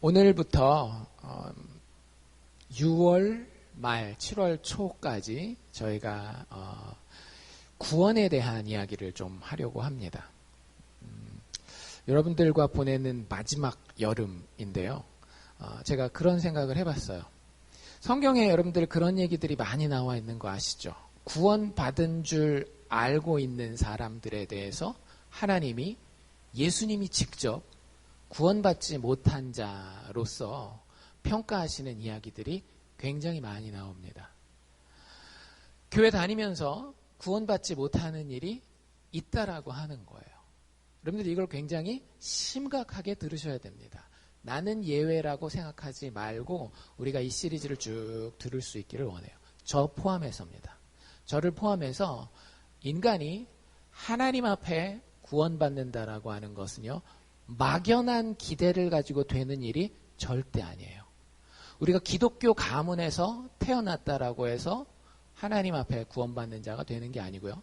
오늘부터 6월 말 7월 초까지 저희가 구원에 대한 이야기를 좀 하려고 합니다. 여러분들과 보내는 마지막 여름인데요. 제가 그런 생각을 해봤어요. 성경에 여러분들 그런 얘기들이 많이 나와 있는 거 아시죠? 구원받은 줄 알고 있는 사람들에 대해서 하나님이 예수님이 직접 구원받지 못한 자로서 평가하시는 이야기들이 굉장히 많이 나옵니다. 교회 다니면서 구원받지 못하는 일이 있다라고 하는 거예요. 여러분들 이걸 굉장히 심각하게 들으셔야 됩니다. 나는 예외라고 생각하지 말고 우리가 이 시리즈를 쭉 들을 수 있기를 원해요. 저 포함해서입니다. 저를 포함해서 인간이 하나님 앞에 구원받는다라고 하는 것은요, 막연한 기대를 가지고 되는 일이 절대 아니에요. 우리가 기독교 가문에서 태어났다라고 해서 하나님 앞에 구원받는 자가 되는 게 아니고요.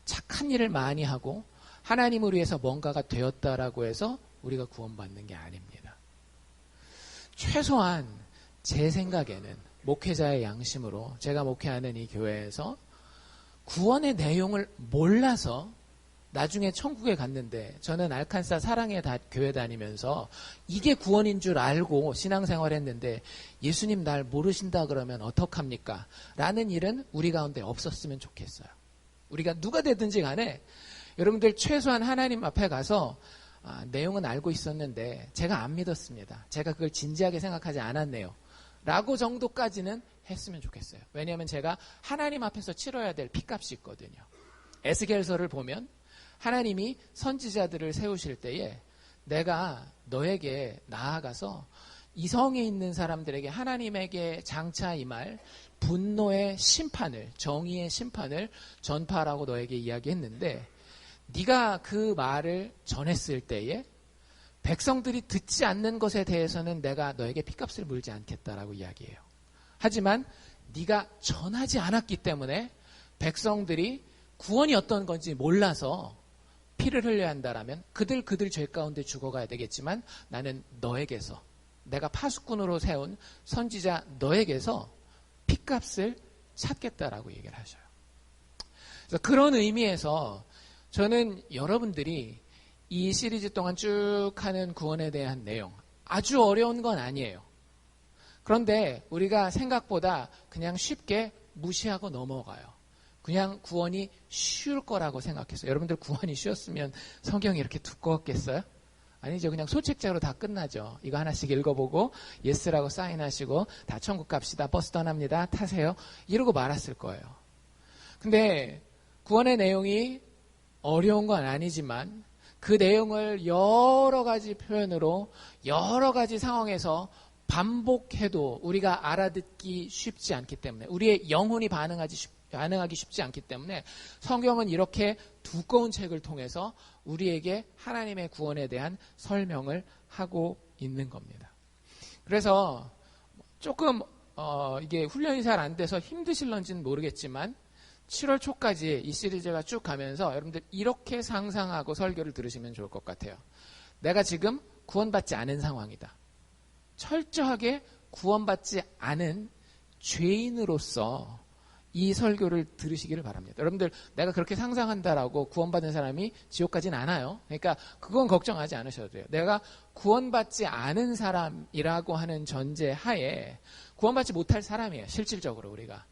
착한 일을 많이 하고 하나님을 위해서 뭔가가 되었다라고 해서 우리가 구원받는 게 아닙니다. 최소한 제 생각에는 목회자의 양심으로 제가 목회하는 이 교회에서 구원의 내용을 몰라서 나중에 천국에 갔는데, 저는 알칸사 사랑의 교회 다니면서 이게 구원인 줄 알고 신앙생활 했는데 예수님 날 모르신다 그러면 어떡합니까? 라는 일은 우리 가운데 없었으면 좋겠어요. 우리가 누가 되든지 간에 여러분들 최소한 하나님 앞에 가서 내용은 알고 있었는데 제가 안 믿었습니다. 제가 그걸 진지하게 생각하지 않았네요. 라고 정도까지는 했으면 좋겠어요. 왜냐하면 제가 하나님 앞에서 치러야 될 핏값이 있거든요. 에스겔서를 보면 하나님이 선지자들을 세우실 때에 내가 너에게 나아가서 이성에 있는 사람들에게 하나님에게 장차 임할 분노의 심판을, 정의의 심판을 전파하라고 너에게 이야기했는데, 네가 그 말을 전했을 때에 백성들이 듣지 않는 것에 대해서는 내가 너에게 핏값을 물지 않겠다라고 이야기해요. 하지만 네가 전하지 않았기 때문에 백성들이 구원이 어떤 건지 몰라서 피를 흘려야 한다라면 그들 죄 가운데 죽어가야 되겠지만 나는 너에게서, 내가 파수꾼으로 세운 선지자 너에게서 핏값을 찾겠다라고 얘기를 하셔요. 그래서 그런 의미에서 저는 여러분들이 이 시리즈 동안 쭉 하는 구원에 대한 내용, 아주 어려운 건 아니에요. 그런데 우리가 생각보다 그냥 쉽게 무시하고 넘어가요. 그냥 구원이 쉬울 거라고 생각했어요. 여러분들 구원이 쉬웠으면 성경이 이렇게 두꺼웠겠어요? 아니죠. 그냥 소책자로 다 끝나죠. 이거 하나씩 읽어보고 예스라고 사인하시고 다 천국 갑시다. 버스 떠납니다. 타세요. 이러고 말았을 거예요. 근데 구원의 내용이 어려운 건 아니지만 그 내용을 여러 가지 표현으로 여러 가지 상황에서 반복해도 우리가 알아듣기 쉽지 않기 때문에, 우리의 영혼이 반응하기 쉽지 않기 때문에 성경은 이렇게 두꺼운 책을 통해서 우리에게 하나님의 구원에 대한 설명을 하고 있는 겁니다. 그래서 조금 이게 훈련이 잘 안 돼서 힘드실런지는 모르겠지만 7월 초까지 이 시리즈가 쭉 가면서 여러분들 이렇게 상상하고 설교를 들으시면 좋을 것 같아요. 내가 지금 구원받지 않은 상황이다. 철저하게 구원받지 않은 죄인으로서 이 설교를 들으시기를 바랍니다. 여러분들 내가 그렇게 상상한다라고 구원받은 사람이 지옥 가진 않아요. 그러니까 그건 걱정하지 않으셔도 돼요. 내가 구원받지 않은 사람이라고 하는 전제 하에 구원받지 못할 사람이에요. 실질적으로 우리가.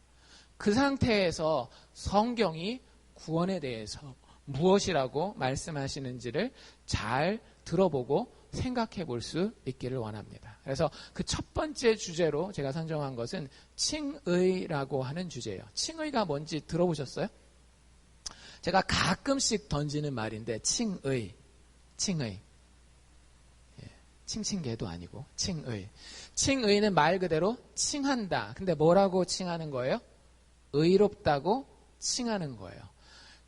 그 상태에서 성경이 구원에 대해서 무엇이라고 말씀하시는지를 잘 들어보고 생각해 볼 수 있기를 원합니다. 그래서 그 첫 번째 주제로 제가 선정한 것은 칭의라고 하는 주제예요. 칭의가 뭔지 들어보셨어요? 제가 가끔씩 던지는 말인데 칭의. 칭칭개도 아니고 칭의. 칭의는 말 그대로 칭한다. 근데 뭐라고 칭하는 거예요? 의롭다고 칭하는 거예요.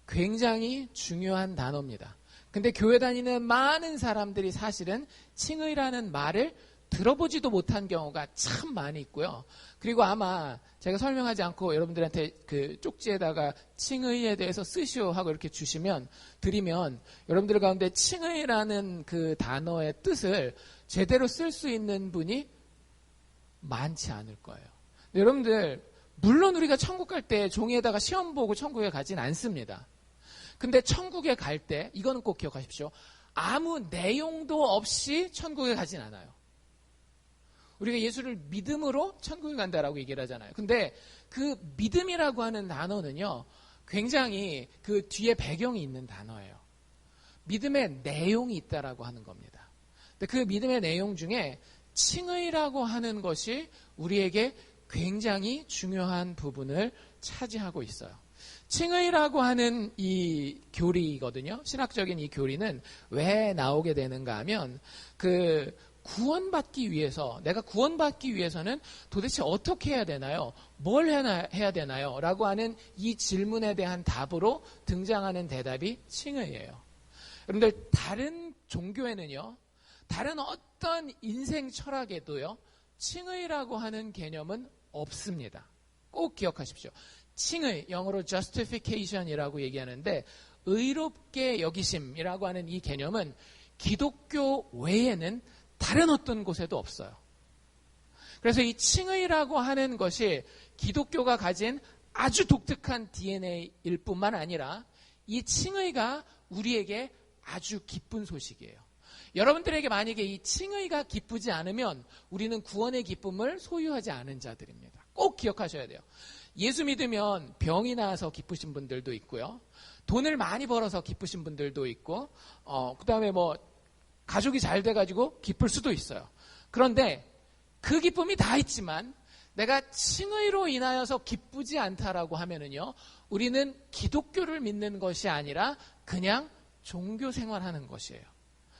굉장히 중요한 단어입니다. 근데 교회 다니는 많은 사람들이 사실은 칭의라는 말을 들어보지도 못한 경우가 참 많이 있고요. 그리고 아마 제가 설명하지 않고 여러분들한테 그 쪽지에다가 칭의에 대해서 쓰시오 하고 이렇게 드리면 여러분들 가운데 칭의라는 그 단어의 뜻을 제대로 쓸 수 있는 분이 많지 않을 거예요. 여러분들 물론 우리가 천국 갈 때 종이에다가 시험 보고 천국에 가진 않습니다. 근데 천국에 갈 때 이거는 꼭 기억하십시오. 아무 내용도 없이 천국에 가진 않아요. 우리가 예수를 믿음으로 천국에 간다라고 얘기를 하잖아요. 근데 그 믿음이라고 하는 단어는요, 굉장히 그 뒤에 배경이 있는 단어예요. 믿음의 내용이 있다라고 하는 겁니다. 근데 그 믿음의 내용 중에 칭의라고 하는 것이 우리에게 굉장히 중요한 부분을 차지하고 있어요. 칭의라고 하는 이 교리거든요. 신학적인 이 교리는 왜 나오게 되는가 하면 구원받기 위해서, 내가 구원받기 위해서는 도대체 어떻게 해야 되나요? 뭘 해야 되나요? 라고 하는 이 질문에 대한 답으로 등장하는 대답이 칭의예요. 여러분들, 다른 종교에는요, 다른 어떤 인생 철학에도요, 칭의라고 하는 개념은 없습니다. 꼭 기억하십시오. 칭의, 영어로 justification이라고 얘기하는데, 의롭게 여기심이라고 하는 이 개념은 기독교 외에는 다른 어떤 곳에도 없어요. 그래서 이 칭의라고 하는 것이 기독교가 가진 아주 독특한 DNA일 뿐만 아니라 이 칭의가 우리에게 아주 기쁜 소식이에요. 여러분들에게 만약에 이 칭의가 기쁘지 않으면 우리는 구원의 기쁨을 소유하지 않은 자들입니다. 꼭 기억하셔야 돼요. 예수 믿으면 병이 나서 기쁘신 분들도 있고요. 돈을 많이 벌어서 기쁘신 분들도 있고, 그 다음에 가족이 잘 돼가지고 기쁠 수도 있어요. 그런데 그 기쁨이 다 있지만 내가 칭의로 인하여서 기쁘지 않다라고 하면은요, 우리는 기독교를 믿는 것이 아니라 그냥 종교 생활하는 것이에요.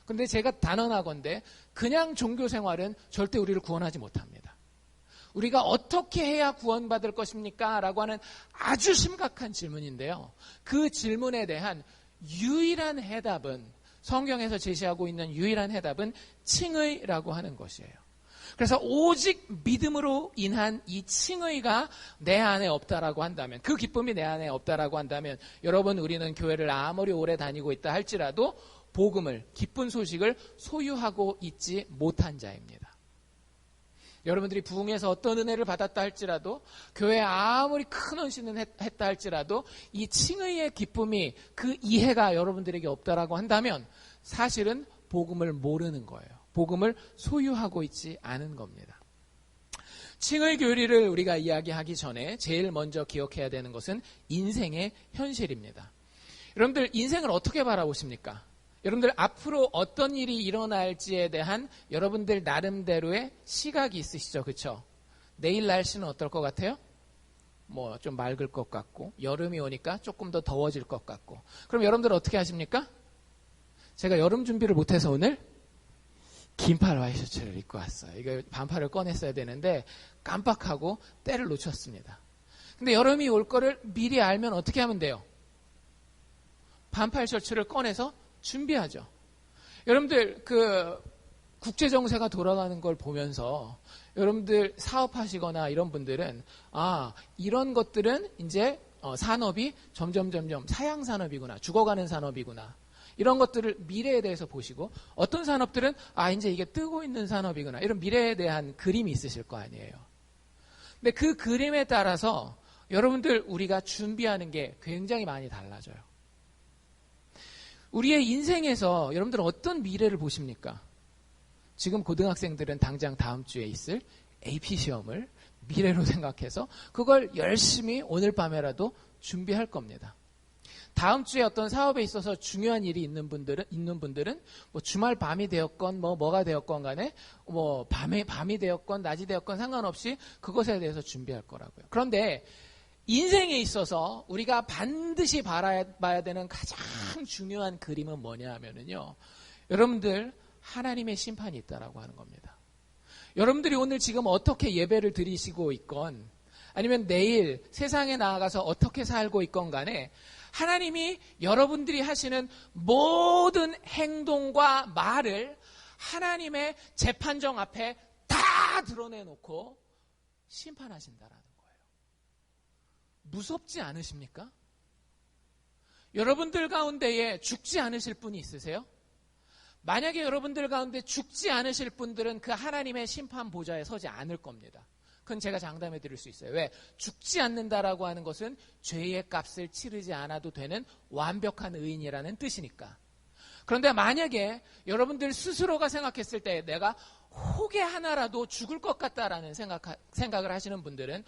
그런데 제가 단언하건대 그냥 종교 생활은 절대 우리를 구원하지 못합니다. 우리가 어떻게 해야 구원받을 것입니까? 라고 하는 아주 심각한 질문인데요. 그 질문에 대한 유일한 해답은, 성경에서 제시하고 있는 유일한 해답은 칭의라고 하는 것이에요. 그래서 오직 믿음으로 인한 이 칭의가 내 안에 없다라고 한다면, 그 기쁨이 내 안에 없다라고 한다면, 여러분, 우리는 교회를 아무리 오래 다니고 있다 할지라도 복음을, 기쁜 소식을 소유하고 있지 못한 자입니다. 여러분들이 부흥에서 어떤 은혜를 받았다 할지라도, 교회에 아무리 큰 헌신을 했다 할지라도 이 칭의의 기쁨이, 그 이해가 여러분들에게 없다라고 한다면 사실은 복음을 모르는 거예요. 복음을 소유하고 있지 않은 겁니다. 칭의 교리를 우리가 이야기하기 전에 제일 먼저 기억해야 되는 것은 인생의 현실입니다. 여러분들, 인생을 어떻게 바라보십니까? 여러분들, 앞으로 어떤 일이 일어날지에 대한 여러분들 나름대로의 시각이 있으시죠? 그렇죠? 내일 날씨는 어떨 것 같아요? 좀 맑을 것 같고, 여름이 오니까 조금 더 더워질 것 같고. 그럼 여러분들 어떻게 하십니까? 제가 여름 준비를 못해서 오늘 긴팔 와이셔츠를 입고 왔어요. 이거 반팔을 꺼냈어야 되는데 깜빡하고 때를 놓쳤습니다. 근데 여름이 올 거를 미리 알면 어떻게 하면 돼요? 반팔 셔츠를 꺼내서 준비하죠. 여러분들, 국제정세가 돌아가는 걸 보면서 여러분들 사업하시거나 이런 분들은, 이런 것들은 이제 산업이 점점 사양 산업이구나, 죽어가는 산업이구나, 이런 것들을 미래에 대해서 보시고, 어떤 산업들은 이제 이게 뜨고 있는 산업이구나, 이런 미래에 대한 그림이 있으실 거 아니에요. 근데 그 그림에 따라서 여러분들, 우리가 준비하는 게 굉장히 많이 달라져요. 우리의 인생에서 여러분들은 어떤 미래를 보십니까? 지금 고등학생들은 당장 다음 주에 있을 AP 시험을 미래로 생각해서 그걸 열심히 오늘 밤에라도 준비할 겁니다. 다음 주에 어떤 사업에 있어서 중요한 일이 있는 분들은 주말 밤이 되었건 뭐가 되었건 간에 밤이 되었건 낮이 되었건 상관없이 그것에 대해서 준비할 거라고요. 그런데 인생에 있어서 우리가 반드시 봐야 되는 가장 중요한 그림은 뭐냐 하면은요, 여러분들, 하나님의 심판이 있다라고 하는 겁니다. 여러분들이 오늘 지금 어떻게 예배를 드리시고 있건, 아니면 내일 세상에 나아가서 어떻게 살고 있건 간에 하나님이 여러분들이 하시는 모든 행동과 말을 하나님의 재판정 앞에 다 드러내놓고 심판하신다라는 거예요. 무섭지 않으십니까? 여러분들 가운데에 죽지 않으실 분이 있으세요? 만약에 여러분들 가운데 죽지 않으실 분들은 그 하나님의 심판 보좌에 서지 않을 겁니다. 그건 제가 장담해 드릴 수 있어요. 왜? 죽지 않는다라고 하는 것은 죄의 값을 치르지 않아도 되는 완벽한 의인이라는 뜻이니까. 그런데 만약에 여러분들 스스로가 생각했을 때 내가 혹에 하나라도 죽을 것 같다라는 생각을 하시는 분들은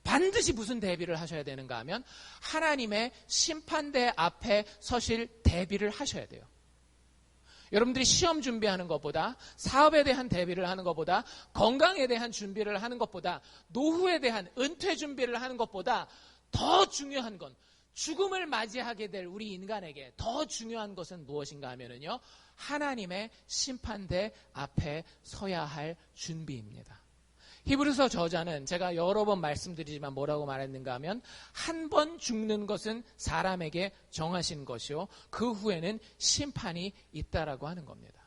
반드시 무슨 대비를 하셔야 되는가 하면 하나님의 심판대 앞에 서실 대비를 하셔야 돼요. 여러분들이 시험 준비하는 것보다, 사업에 대한 대비를 하는 것보다, 건강에 대한 준비를 하는 것보다, 노후에 대한 은퇴 준비를 하는 것보다 더 중요한 건, 죽음을 맞이하게 될 우리 인간에게 더 중요한 것은 무엇인가 하면요, 하나님의 심판대 앞에 서야 할 준비입니다. 히브리서 저자는 제가 여러 번 말씀드리지만 뭐라고 말했는가 하면 한 번 죽는 것은 사람에게 정하신 것이요 그 후에는 심판이 있다라고 하는 겁니다.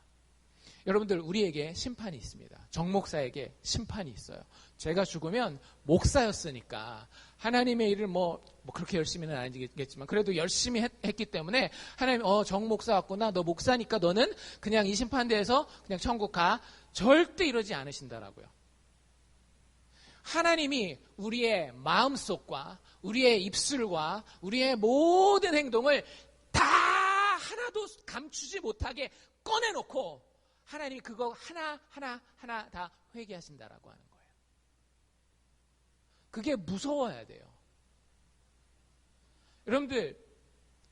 여러분들 우리에게 심판이 있습니다. 정 목사에게 심판이 있어요. 제가 죽으면 목사였으니까 하나님의 일을 뭐 그렇게 열심히는 아니겠지만 그래도 열심히 했기 때문에 하나님 정 목사 왔구나 너 목사니까 너는 그냥 이 심판대에서 그냥 천국 가 절대 이러지 않으신다라고요. 하나님이 우리의 마음속과 우리의 입술과 우리의 모든 행동을 다 하나도 감추지 못하게 꺼내놓고 하나님이 그거 하나 다 회개하신다라고 하는 거예요. 그게 무서워야 돼요. 여러분들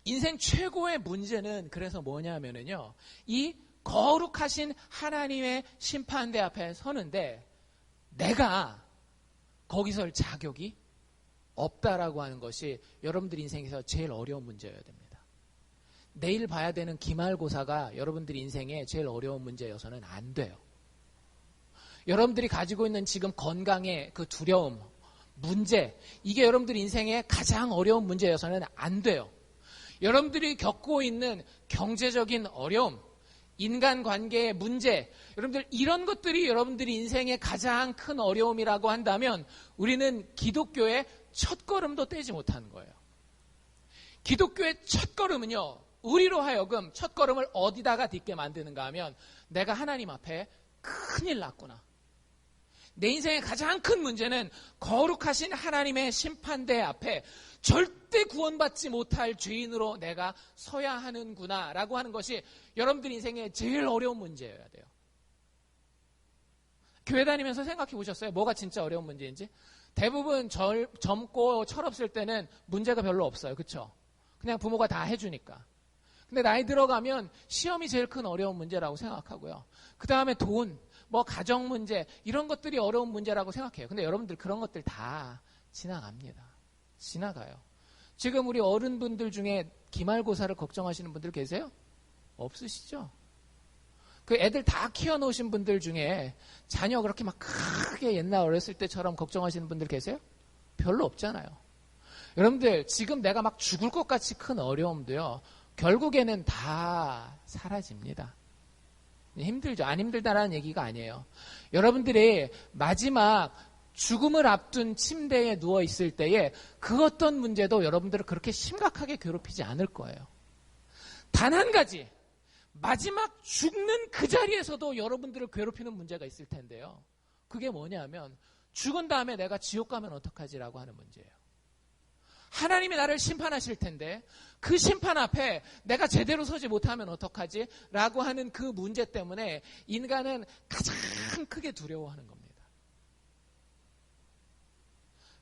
인생 최고의 문제는 그래서 뭐냐면요, 이 거룩하신 하나님의 심판대 앞에 서는데 내가 거기 설 자격이 없다라고 하는 것이 여러분들 인생에서 제일 어려운 문제여야 됩니다. 내일 봐야 되는 기말고사가 여러분들 인생에 제일 어려운 문제여서는 안 돼요. 여러분들이 가지고 있는 지금 건강의 그 두려움, 문제, 이게 여러분들 인생의 가장 어려운 문제여서는 안 돼요. 여러분들이 겪고 있는 경제적인 어려움, 인간관계의 문제, 여러분들 이런 것들이 여러분들이 인생의 가장 큰 어려움이라고 한다면 우리는 기독교의 첫걸음도 떼지 못하는 거예요. 기독교의 첫걸음은요, 우리로 하여금 첫걸음을 어디다가 딛게 만드는가 하면 내가 하나님 앞에 큰일 났구나. 내 인생의 가장 큰 문제는 거룩하신 하나님의 심판대 앞에 절대 구원받지 못할 죄인으로 내가 서야 하는구나 라고 하는 것이 여러분들 인생의 제일 어려운 문제여야 돼요. 교회 다니면서 생각해 보셨어요? 뭐가 진짜 어려운 문제인지? 대부분 젊고 철없을 때는 문제가 별로 없어요. 그렇죠? 그냥 부모가 다 해주니까. 근데 나이 들어가면 시험이 제일 큰 어려운 문제라고 생각하고요. 그 다음에 돈, 가정 문제, 이런 것들이 어려운 문제라고 생각해요. 근데 여러분들 그런 것들 다 지나갑니다. 지나가요. 지금 우리 어른분들 중에 기말고사를 걱정하시는 분들 계세요? 없으시죠? 그 애들 다 키워놓으신 분들 중에 자녀 그렇게 막 크게 옛날 어렸을 때처럼 걱정하시는 분들 계세요? 별로 없잖아요. 여러분들 지금 내가 막 죽을 것 같이 큰 어려움도요, 결국에는 다 사라집니다. 힘들죠. 안 힘들다라는 얘기가 아니에요. 여러분들이 마지막 죽음을 앞둔 침대에 누워 있을 때에 그 어떤 문제도 여러분들을 그렇게 심각하게 괴롭히지 않을 거예요. 단 한 가지, 마지막 죽는 그 자리에서도 여러분들을 괴롭히는 문제가 있을 텐데요. 그게 뭐냐면 죽은 다음에 내가 지옥 가면 어떡하지라고 하는 문제예요. 하나님이 나를 심판하실 텐데 그 심판 앞에 내가 제대로 서지 못하면 어떡하지? 라고 하는 그 문제 때문에 인간은 가장 크게 두려워하는 겁니다.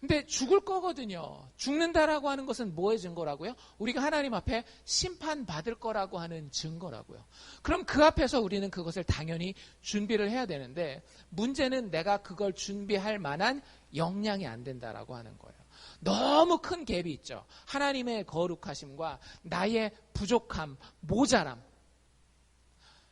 근데 죽을 거거든요. 죽는다라고 하는 것은 뭐의 증거라고요? 우리가 하나님 앞에 심판받을 거라고 하는 증거라고요. 그럼 그 앞에서 우리는 그것을 당연히 준비를 해야 되는데 문제는 내가 그걸 준비할 만한 역량이 안 된다라고 하는 거예요. 너무 큰 갭이 있죠. 하나님의 거룩하심과 나의 부족함, 모자람.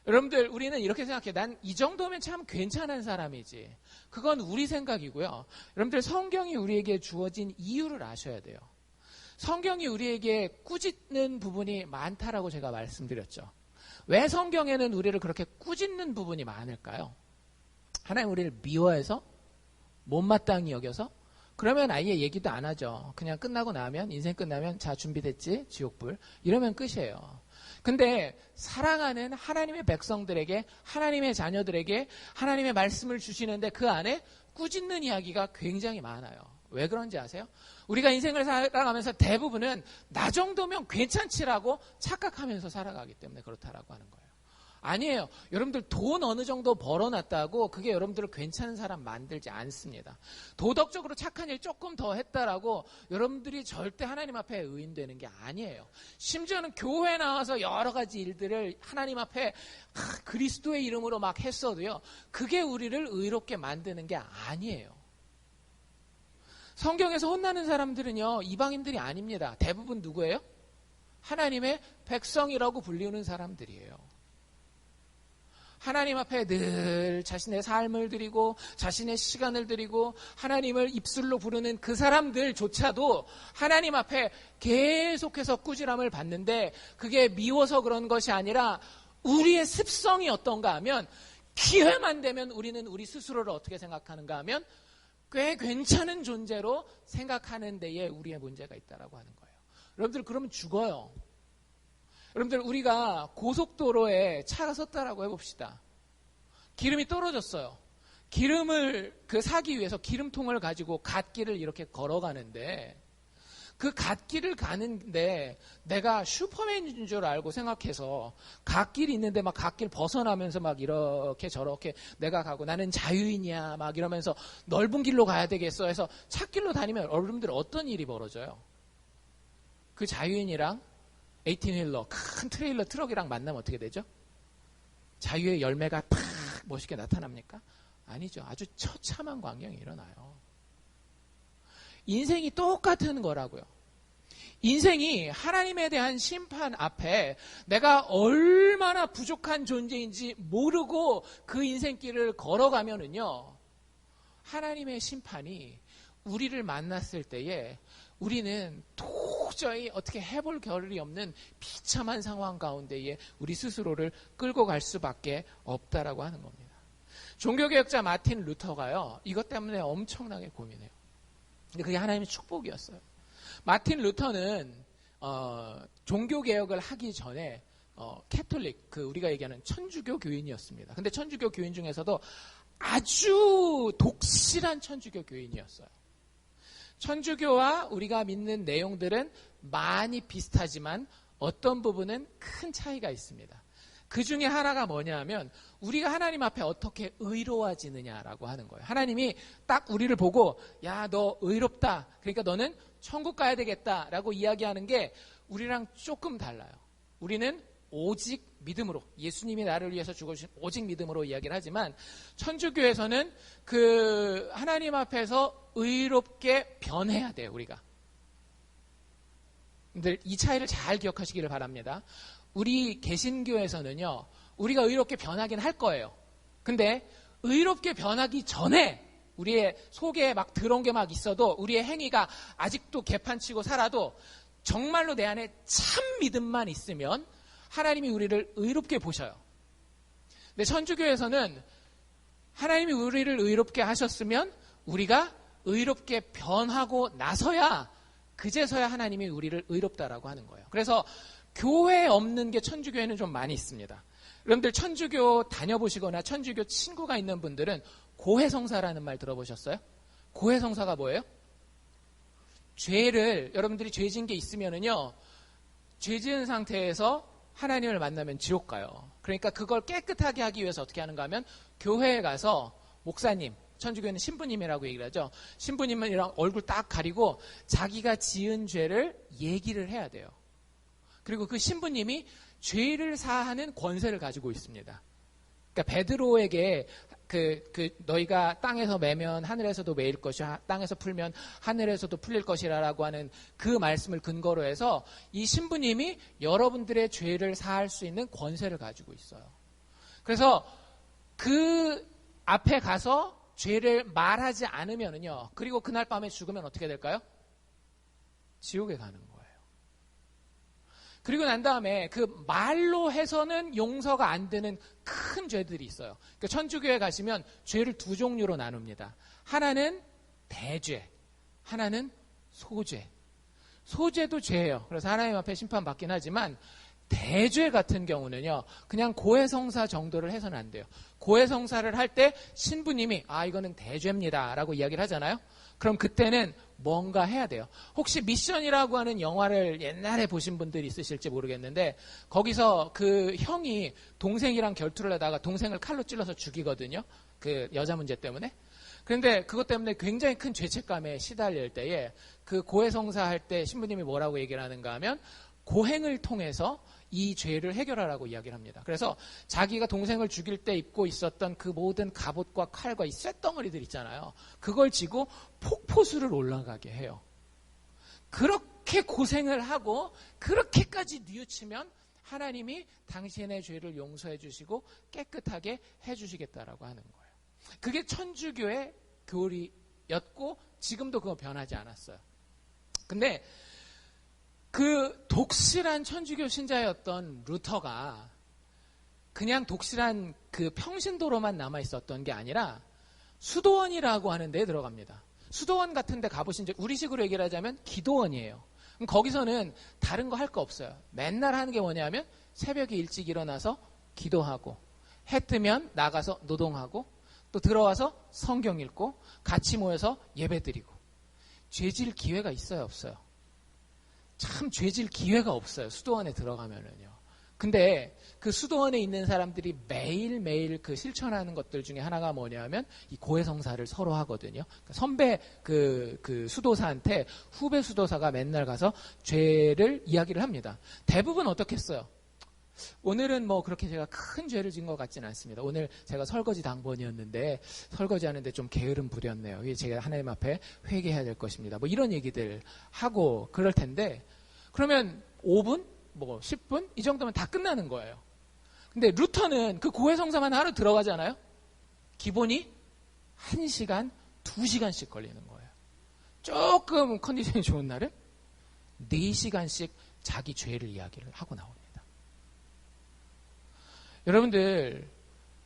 여러분들 우리는 이렇게 생각해요. 난 이 정도면 참 괜찮은 사람이지. 그건 우리 생각이고요. 여러분들 성경이 우리에게 주어진 이유를 아셔야 돼요. 성경이 우리에게 꾸짖는 부분이 많다라고 제가 말씀드렸죠. 왜 성경에는 우리를 그렇게 꾸짖는 부분이 많을까요? 하나님 우리를 미워해서? 못마땅히 여겨서? 그러면 아예 얘기도 안 하죠. 그냥 끝나고 나면, 인생 끝나면, 자, 준비됐지? 지옥불. 이러면 끝이에요. 근데 사랑하는 하나님의 백성들에게, 하나님의 자녀들에게 하나님의 말씀을 주시는데 그 안에 꾸짖는 이야기가 굉장히 많아요. 왜 그런지 아세요? 우리가 인생을 살아가면서 대부분은 나 정도면 괜찮지라고 착각하면서 살아가기 때문에 그렇다라고 하는 거예요. 아니에요. 여러분들 돈 어느 정도 벌어놨다고 그게 여러분들을 괜찮은 사람 만들지 않습니다. 도덕적으로 착한 일 조금 더 했다라고 여러분들이 절대 하나님 앞에 의인되는 게 아니에요. 심지어는 교회 나와서 여러 가지 일들을 하나님 앞에 그리스도의 이름으로 막 했어도요. 그게 우리를 의롭게 만드는 게 아니에요. 성경에서 혼나는 사람들은요. 이방인들이 아닙니다. 대부분 누구예요? 하나님의 백성이라고 불리는 사람들이에요. 하나님 앞에 늘 자신의 삶을 드리고 자신의 시간을 드리고 하나님을 입술로 부르는 그 사람들조차도 하나님 앞에 계속해서 꾸지람을 받는데 그게 미워서 그런 것이 아니라 우리의 습성이 어떤가 하면 기회만 되면 우리는 우리 스스로를 어떻게 생각하는가 하면 꽤 괜찮은 존재로 생각하는 데에 우리의 문제가 있다라고 하는 거예요. 여러분들 그러면 죽어요. 여러분들 우리가 고속도로에 차가 섰다라고 해봅시다. 기름이 떨어졌어요. 기름을 사기 위해서 기름통을 가지고 갓길을 이렇게 걸어가는데 그 갓길을 가는데 내가 슈퍼맨인 줄 알고 생각해서 갓길이 있는데 막 갓길 벗어나면서 막 이렇게 저렇게 내가 가고 나는 자유인이야 막 이러면서 넓은 길로 가야 되겠어 해서 찻길로 다니면 여러분들 어떤 일이 벌어져요? 그 자유인이랑 18휠러, 큰 트레일러 트럭이랑 만나면 어떻게 되죠? 자유의 열매가 팍 멋있게 나타납니까? 아니죠. 아주 처참한 광경이 일어나요. 인생이 똑같은 거라고요. 인생이 하나님에 대한 심판 앞에 내가 얼마나 부족한 존재인지 모르고 그 인생길을 걸어가면은요, 하나님의 심판이 우리를 만났을 때에 우리는 도저히 어떻게 해볼 겨를이 없는 비참한 상황 가운데에 우리 스스로를 끌고 갈 수밖에 없다라고 하는 겁니다. 종교개혁자 마틴 루터가요, 이것 때문에 엄청나게 고민해요. 근데 그게 하나님의 축복이었어요. 마틴 루터는 종교개혁을 하기 전에 캐톨릭, 우리가 얘기하는 천주교 교인이었습니다. 근데 천주교 교인 중에서도 아주 독실한 천주교 교인이었어요. 천주교와 우리가 믿는 내용들은 많이 비슷하지만 어떤 부분은 큰 차이가 있습니다. 그 중에 하나가 뭐냐 하면 우리가 하나님 앞에 어떻게 의로워지느냐라고 하는 거예요. 하나님이 딱 우리를 보고 야, 너 의롭다. 그러니까 너는 천국 가야 되겠다라고 이야기하는 게 우리랑 조금 달라요. 우리는 오직 믿음으로, 예수님이 나를 위해서 죽어주신 오직 믿음으로 이야기를 하지만 천주교에서는 하나님 앞에서 의롭게 변해야 돼요, 우리가. 근데 이 차이를 잘 기억하시기를 바랍니다. 우리 개신교에서는요, 우리가 의롭게 변하긴 할 거예요. 근데 의롭게 변하기 전에 우리의 속에 막 들어온 게 막 있어도 우리의 행위가 아직도 개판치고 살아도 정말로 내 안에 참 믿음만 있으면 하나님이 우리를 의롭게 보셔요. 근데 천주교에서는 하나님이 우리를 의롭게 하셨으면 우리가 의롭게 변하고 나서야 그제서야 하나님이 우리를 의롭다라고 하는 거예요. 그래서 교회에 없는 게 천주교에는 좀 많이 있습니다. 여러분들 천주교 다녀보시거나 천주교 친구가 있는 분들은 고해성사라는 말 들어보셨어요? 고해성사가 뭐예요? 여러분들이 죄 지은 게 있으면은요, 죄 지은 상태에서 하나님을 만나면 지옥 가요. 그러니까 그걸 깨끗하게 하기 위해서 어떻게 하는가 하면 교회에 가서 목사님, 천주교는 신부님이라고 얘기를 하죠. 신부님이랑 얼굴 딱 가리고 자기가 지은 죄를 얘기를 해야 돼요. 그리고 그 신부님이 죄를 사하는 권세를 가지고 있습니다. 그러니까 베드로에게 너희가 땅에서 매면 하늘에서도 매일 것이야, 땅에서 풀면 하늘에서도 풀릴 것이라라고 하는 그 말씀을 근거로 해서 이 신부님이 여러분들의 죄를 사할 수 있는 권세를 가지고 있어요. 그래서 그 앞에 가서 죄를 말하지 않으면은요, 그리고 그날 밤에 죽으면 어떻게 될까요? 지옥에 가는 거예요. 그리고 난 다음에 그 말로 해서는 용서가 안 되는 큰 죄들이 있어요. 그러니까 천주교에 가시면 죄를 두 종류로 나눕니다. 하나는 대죄, 하나는 소죄. 소죄도 죄예요. 그래서 하나님 앞에 심판받긴 하지만 대죄 같은 경우는요, 그냥 고해성사 정도를 해서는 안 돼요. 고해성사를 할 때 신부님이 이거는 대죄입니다 라고 이야기를 하잖아요. 그럼 그때는 뭔가 해야 돼요. 혹시 미션이라고 하는 영화를 옛날에 보신 분들이 있으실지 모르겠는데, 거기서 그 형이 동생이랑 결투를 하다가 동생을 칼로 찔러서 죽이거든요. 그 여자 문제 때문에. 그런데 그것 때문에 굉장히 큰 죄책감에 시달릴 때에 그 고해성사 할 때 신부님이 뭐라고 얘기를 하는가 하면, 고행을 통해서 이 죄를 해결하라고 이야기를 합니다. 그래서 자기가 동생을 죽일 때 입고 있었던 그 모든 갑옷과 칼과 이 쇳덩어리들 있잖아요. 그걸 지고 폭포수를 올라가게 해요. 그렇게 고생을 하고 그렇게까지 뉘우치면 하나님이 당신의 죄를 용서해 주시고 깨끗하게 해 주시겠다라고 하는 거예요. 그게 천주교의 교리였고 지금도 그거 변하지 않았어요. 근데 그 독실한 천주교 신자였던 루터가 그냥 독실한 그 평신도로만 남아 있었던 게 아니라 수도원이라고 하는 데에 들어갑니다. 수도원 같은 데 가보신 적, 우리식으로 얘기를 하자면 기도원이에요. 그럼 거기서는 다른 거 할 거 없어요. 맨날 하는 게 뭐냐면 새벽에 일찍 일어나서 기도하고, 해 뜨면 나가서 노동하고, 또 들어와서 성경 읽고 같이 모여서 예배 드리고. 죄질 기회가 있어요, 없어요? 참 죄질 기회가 없어요. 수도원에 들어가면은요. 근데 그 수도원에 있는 사람들이 매일매일 그 실천하는 것들 중에 하나가 뭐냐면 이 고해성사를 서로 하거든요. 선배 그 수도사한테 후배 수도사가 맨날 가서 죄를 이야기를 합니다. 대부분 어떻게 했어요? 오늘은 뭐 그렇게 제가 큰 죄를 진 것 같지는 않습니다. 오늘 제가 설거지 당번이었는데 설거지 하는데 좀 게으름 부렸네요. 이게 제가 하나님 앞에 회개해야 될 것입니다. 뭐 이런 얘기들 하고 그럴 텐데, 그러면 5분? 뭐 10분? 이 정도면 다 끝나는 거예요. 근데 루터는 그 고해성사만 하러 들어가잖아요. 기본이 1시간, 2시간씩 걸리는 거예요. 조금 컨디션이 좋은 날은 4시간씩 자기 죄를 이야기를 하고 나옵니다. 여러분들,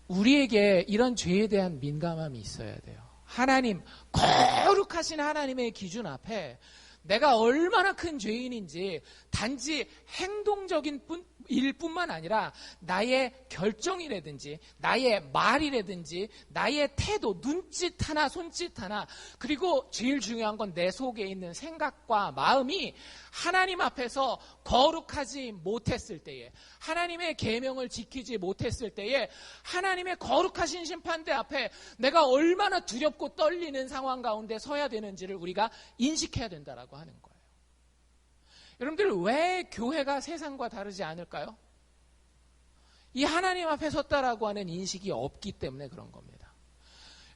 우리에게 이런 죄에 대한 민감함이 있어야 돼요. 하나님, 거룩하신 하나님의 기준 앞에 내가 얼마나 큰 죄인인지 단지 행동적인 일뿐만 아니라 나의 결정이라든지 나의 말이라든지 나의 태도, 눈짓 하나 손짓 하나, 그리고 제일 중요한 건 내 속에 있는 생각과 마음이 하나님 앞에서 거룩하지 못했을 때에, 하나님의 계명을 지키지 못했을 때에 하나님의 거룩하신 심판대 앞에 내가 얼마나 두렵고 떨리는 상황 가운데 서야 되는지를 우리가 인식해야 된다라고 하는 거예요. 여러분들, 왜 교회가 세상과 다르지 않을까요? 이 하나님 앞에 섰다라고 하는 인식이 없기 때문에 그런 겁니다.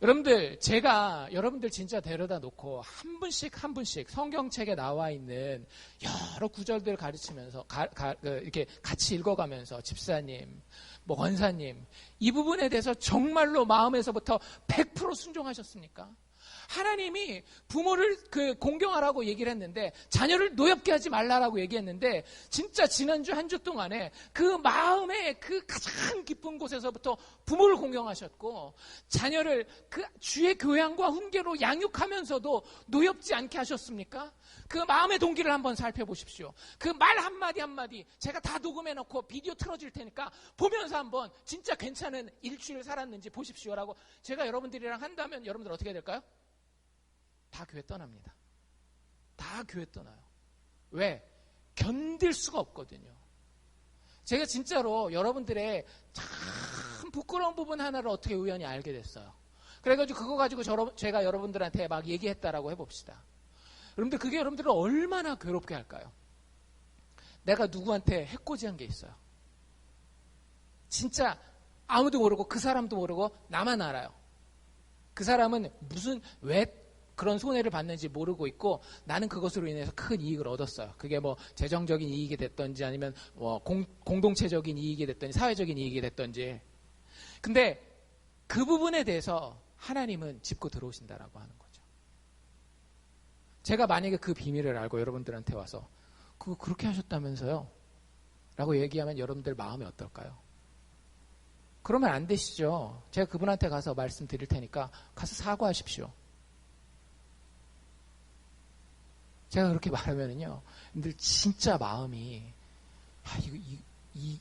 여러분들, 제가 여러분들 진짜 데려다 놓고 한 분씩 한 분씩 성경책에 나와 있는 여러 구절들을 가르치면서 이렇게 같이 읽어가면서, 집사님, 뭐 권사님, 이 부분에 대해서 정말로 마음에서부터 100% 순종하셨습니까? 하나님이 부모를 공경하라고 얘기를 했는데, 자녀를 노엽게 하지 말라라고 얘기했는데, 진짜 지난주 한 주 동안에 그 마음의 그 가장 깊은 곳에서부터 부모를 공경하셨고, 자녀를 그 주의 교양과 훈계로 양육하면서도 노엽지 않게 하셨습니까? 그 마음의 동기를 한번 살펴보십시오. 그 말 한마디 한마디 제가 다 녹음해놓고 비디오 틀어줄 테니까 보면서 한번 진짜 괜찮은 일주일 살았는지 보십시오라고 제가 여러분들이랑 한다면 여러분들 어떻게 될까요? 다 교회 떠납니다. 다 교회 떠나요. 왜? 견딜 수가 없거든요. 제가 진짜로 여러분들의 참 부끄러운 부분 하나를 어떻게 우연히 알게 됐어요. 그래가지고 그거 가지고 제가 여러분들한테 막 얘기했다라고 해봅시다. 여러분들, 그게 여러분들을 얼마나 괴롭게 할까요? 내가 누구한테 해코지한 게 있어요. 진짜 아무도 모르고 그 사람도 모르고 나만 알아요. 그 사람은 왜 그런 손해를 받는지 모르고 있고, 나는 그것으로 인해서 큰 이익을 얻었어요. 그게 뭐 재정적인 이익이 됐던지 아니면 뭐 공동체적인 이익이 됐던지 사회적인 이익이 됐던지. 근데 그 부분에 대해서 하나님은 짚고 들어오신다라고 하는 거죠. 제가 만약에 그 비밀을 알고 여러분들한테 와서 그거 그렇게 하셨다면서요? 라고 얘기하면 여러분들 마음이 어떨까요? 그러면 안 되시죠. 제가 그분한테 가서 말씀드릴 테니까 가서 사과하십시오. 제가 그렇게 말하면은요, 여러분들 진짜 마음이,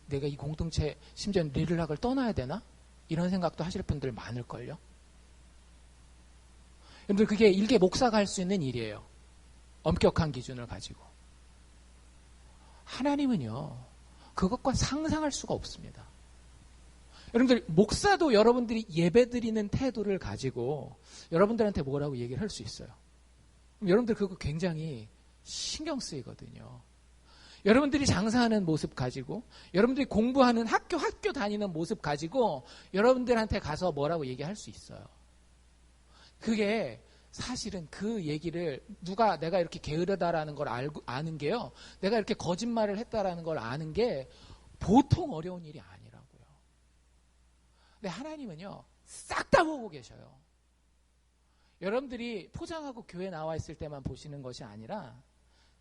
내가 이 공동체, 심지어 리를락을 떠나야 되나? 이런 생각도 하실 분들 많을걸요? 여러분들 그게 일개 목사가 할 수 있는 일이에요. 엄격한 기준을 가지고. 하나님은요, 그것과 상상할 수가 없습니다. 여러분들, 목사도 여러분들이 예배드리는 태도를 가지고 여러분들한테 뭐라고 얘기를 할 수 있어요. 여러분들 그거 굉장히 신경 쓰이거든요. 여러분들이 장사하는 모습 가지고, 여러분들이 공부하는 학교 다니는 모습 가지고 여러분들한테 가서 뭐라고 얘기할 수 있어요. 그게 사실은 그 얘기를 내가 이렇게 게으르다라는 걸 아는 게요, 내가 이렇게 거짓말을 했다라는 걸 아는 게 보통 어려운 일이 아니라고요. 근데 하나님은요, 싹 다 보고 계셔요. 여러분들이 포장하고 교회 나와 있을 때만 보시는 것이 아니라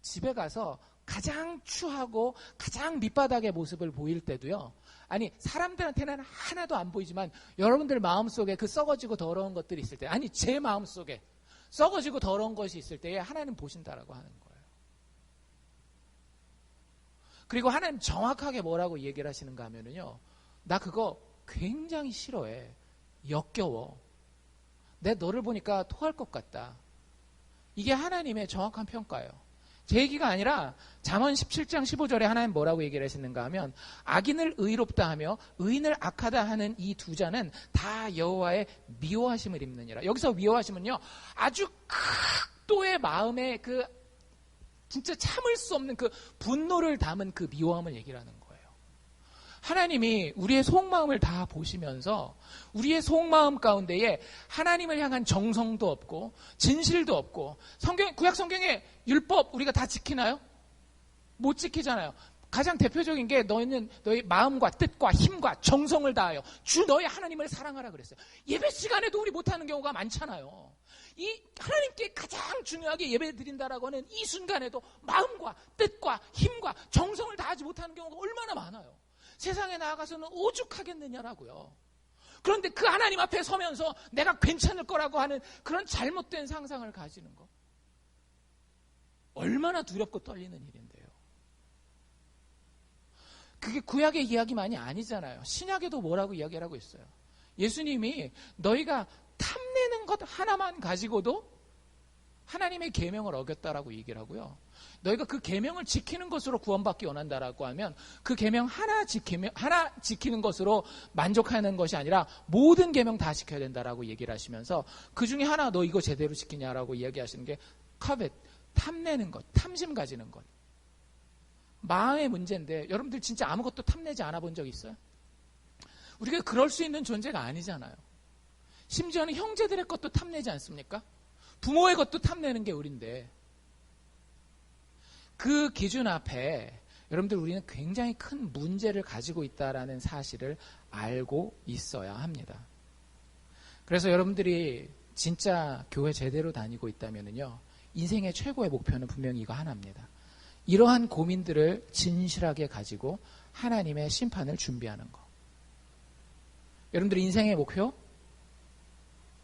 집에 가서 가장 추하고 가장 밑바닥의 모습을 보일 때도요, 아니 사람들한테는 하나도 안 보이지만 여러분들 마음속에 그 썩어지고 더러운 것들이 있을 때, 아니 제 마음속에 썩어지고 더러운 것이 있을 때에 하나님 보신다라고 하는 거예요. 그리고 하나님 정확하게 뭐라고 얘기를 하시는가 하면은요, 나 그거 굉장히 싫어해. 역겨워. 내 너를 보니까 토할 것 같다. 이게 하나님의 정확한 평가예요. 제 얘기가 아니라 잠언 17장 15절에 하나님 뭐라고 얘기를 하시는가 하면, 악인을 의롭다 하며 의인을 악하다 하는 이 두 자는 다 여호와의 미워하심을 입느니라. 여기서 미워하심은요, 아주 극도의 마음에 그 진짜 참을 수 없는 그 분노를 담은 그 미워함을 얘기를 하는 거예요. 하나님이 우리의 속마음을 다 보시면서 우리의 속마음 가운데에 하나님을 향한 정성도 없고 진실도 없고, 구약 성경의 율법 우리가 다 지키나요? 못 지키잖아요. 가장 대표적인 게 너희는 너희 마음과 뜻과 힘과 정성을 다하여 주 너희 하나님을 사랑하라 그랬어요. 예배 시간에도 우리 못하는 경우가 많잖아요. 이 하나님께 가장 중요하게 예배 드린다라고 하는 이 순간에도 마음과 뜻과 힘과 정성을 다하지 못하는 경우가 얼마나 많아요. 세상에 나아가서는 오죽하겠느냐라고요. 그런데 그 하나님 앞에 서면서 내가 괜찮을 거라고 하는 그런 잘못된 상상을 가지는 거, 얼마나 두렵고 떨리는 일인데요. 그게 구약의 이야기만이 아니잖아요. 신약에도 뭐라고 이야기를 하고 있어요. 예수님이 너희가 탐내는 것 하나만 가지고도 하나님의 계명을 어겼다라고 얘기를 하고요. 너희가 그 계명을 지키는 것으로 구원받기 원한다라고 하면 그 계명 하나 지키는 것으로 만족하는 것이 아니라 모든 계명 다 지켜야 된다라고 얘기를 하시면서, 그 중에 하나 너 이거 제대로 지키냐라고 이야기하시는 게 커벳, 탐내는 것, 탐심 가지는 것. 마음의 문제인데 여러분들 진짜 아무것도 탐내지 않아 본 적 있어요? 우리가 그럴 수 있는 존재가 아니잖아요. 심지어는 형제들의 것도 탐내지 않습니까? 부모의 것도 탐내는 게 우리인데, 그 기준 앞에 여러분들 우리는 굉장히 큰 문제를 가지고 있다라는 사실을 알고 있어야 합니다. 그래서 여러분들이 진짜 교회 제대로 다니고 있다면요, 인생의 최고의 목표는 분명히 이거 하나입니다. 이러한 고민들을 진실하게 가지고 하나님의 심판을 준비하는 거. 여러분들 인생의 목표?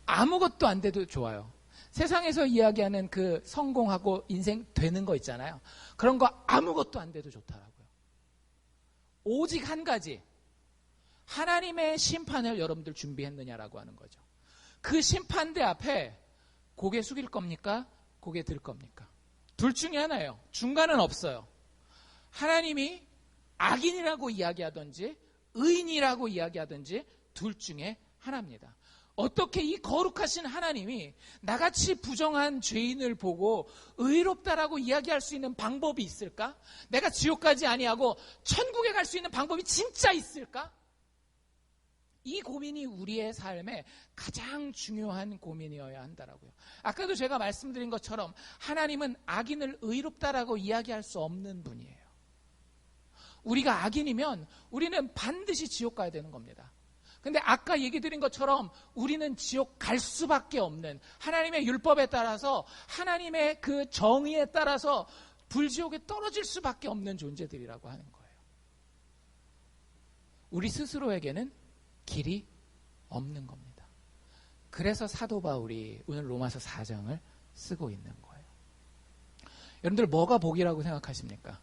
아무것도 안 돼도 좋아요. 세상에서 이야기하는 그 성공하고 인생 되는 거 있잖아요. 그런 거 아무것도 안 돼도 좋더라고요. 오직 한 가지, 하나님의 심판을 여러분들 준비했느냐라고 하는 거죠. 그 심판대 앞에 고개 숙일 겁니까? 고개 들 겁니까? 둘 중에 하나예요. 중간은 없어요. 하나님이 악인이라고 이야기하든지 의인이라고 이야기하든지 둘 중에 하나입니다. 어떻게 이 거룩하신 하나님이 나같이 부정한 죄인을 보고 의롭다라고 이야기할 수 있는 방법이 있을까? 내가 지옥 가지 아니하고 천국에 갈 수 있는 방법이 진짜 있을까? 이 고민이 우리의 삶에 가장 중요한 고민이어야 한다라고요. 아까도 제가 말씀드린 것처럼 하나님은 악인을 의롭다라고 이야기할 수 없는 분이에요. 우리가 악인이면 우리는 반드시 지옥 가야 되는 겁니다. 근데 아까 얘기 드린 것처럼 우리는 지옥 갈 수밖에 없는, 하나님의 율법에 따라서 하나님의 그 정의에 따라서 불지옥에 떨어질 수밖에 없는 존재들이라고 하는 거예요. 우리 스스로에게는 길이 없는 겁니다. 그래서 사도 바울이 오늘 로마서 4장을 쓰고 있는 거예요. 여러분들 뭐가 복이라고 생각하십니까?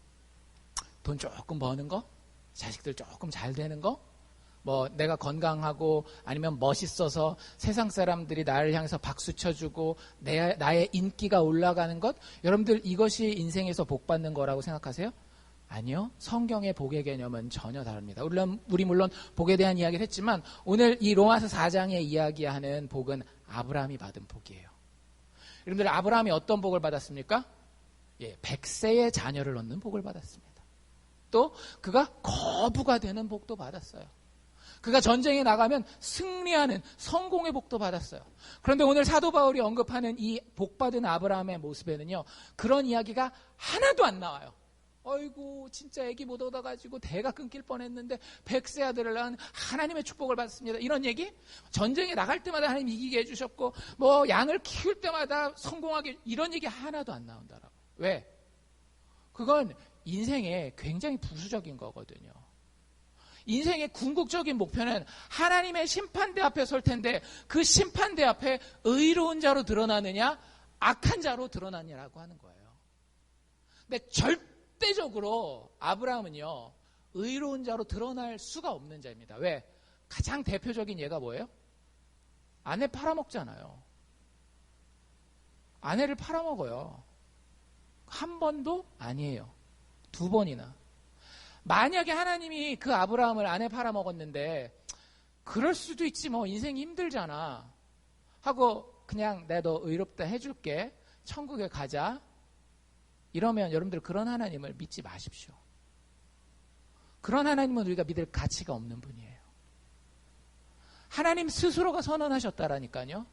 돈 조금 버는 거? 자식들 조금 잘 되는 거? 뭐 내가 건강하고 아니면 멋있어서 세상 사람들이 나를 향해서 박수 쳐주고 나의 인기가 올라가는 것? 여러분들 이것이 인생에서 복 받는 거라고 생각하세요? 아니요. 성경의 복의 개념은 전혀 다릅니다. 우리 물론 복에 대한 이야기를 했지만 오늘 이 로마서 4장에 이야기하는 복은 아브라함이 받은 복이에요. 여러분들 아브라함이 어떤 복을 받았습니까? 100세의 자녀를 얻는 복을 받았습니다. 또 그가 거부가 되는 복도 받았어요. 그가 전쟁에 나가면 승리하는 성공의 복도 받았어요. 그런데 오늘 사도 바울이 언급하는 이 복받은 아브라함의 모습에는요, 그런 이야기가 하나도 안 나와요. 어이구 진짜 애기 못 얻어가지고 대가 끊길 뻔했는데 100세 아들을 낳은 하나님의 축복을 받습니다. 이런 얘기? 전쟁에 나갈 때마다 하나님 이기게 해주셨고 뭐 양을 키울 때마다 성공하게, 이런 얘기 하나도 안 나온다라고. 왜? 그건 인생에 굉장히 부수적인 거거든요. 인생의 궁극적인 목표는 하나님의 심판대 앞에 설 텐데 그 심판대 앞에 의로운 자로 드러나느냐 악한 자로 드러나느냐라고 하는 거예요. 근데 절대적으로 아브라함은요 의로운 자로 드러날 수가 없는 자입니다. 왜? 가장 대표적인 예가 뭐예요? 아내 팔아먹잖아요. 아내를 팔아먹어요. 한 번도 아니에요. 2번이나. 만약에 하나님이 그 아브라함을 아내 팔아먹었는데 그럴 수도 있지 뭐 인생이 힘들잖아 하고 그냥 내가 너 의롭다 해줄게 천국에 가자 이러면 여러분들 그런 하나님을 믿지 마십시오. 그런 하나님은 우리가 믿을 가치가 없는 분이에요. 하나님 스스로가 선언하셨다라니까요.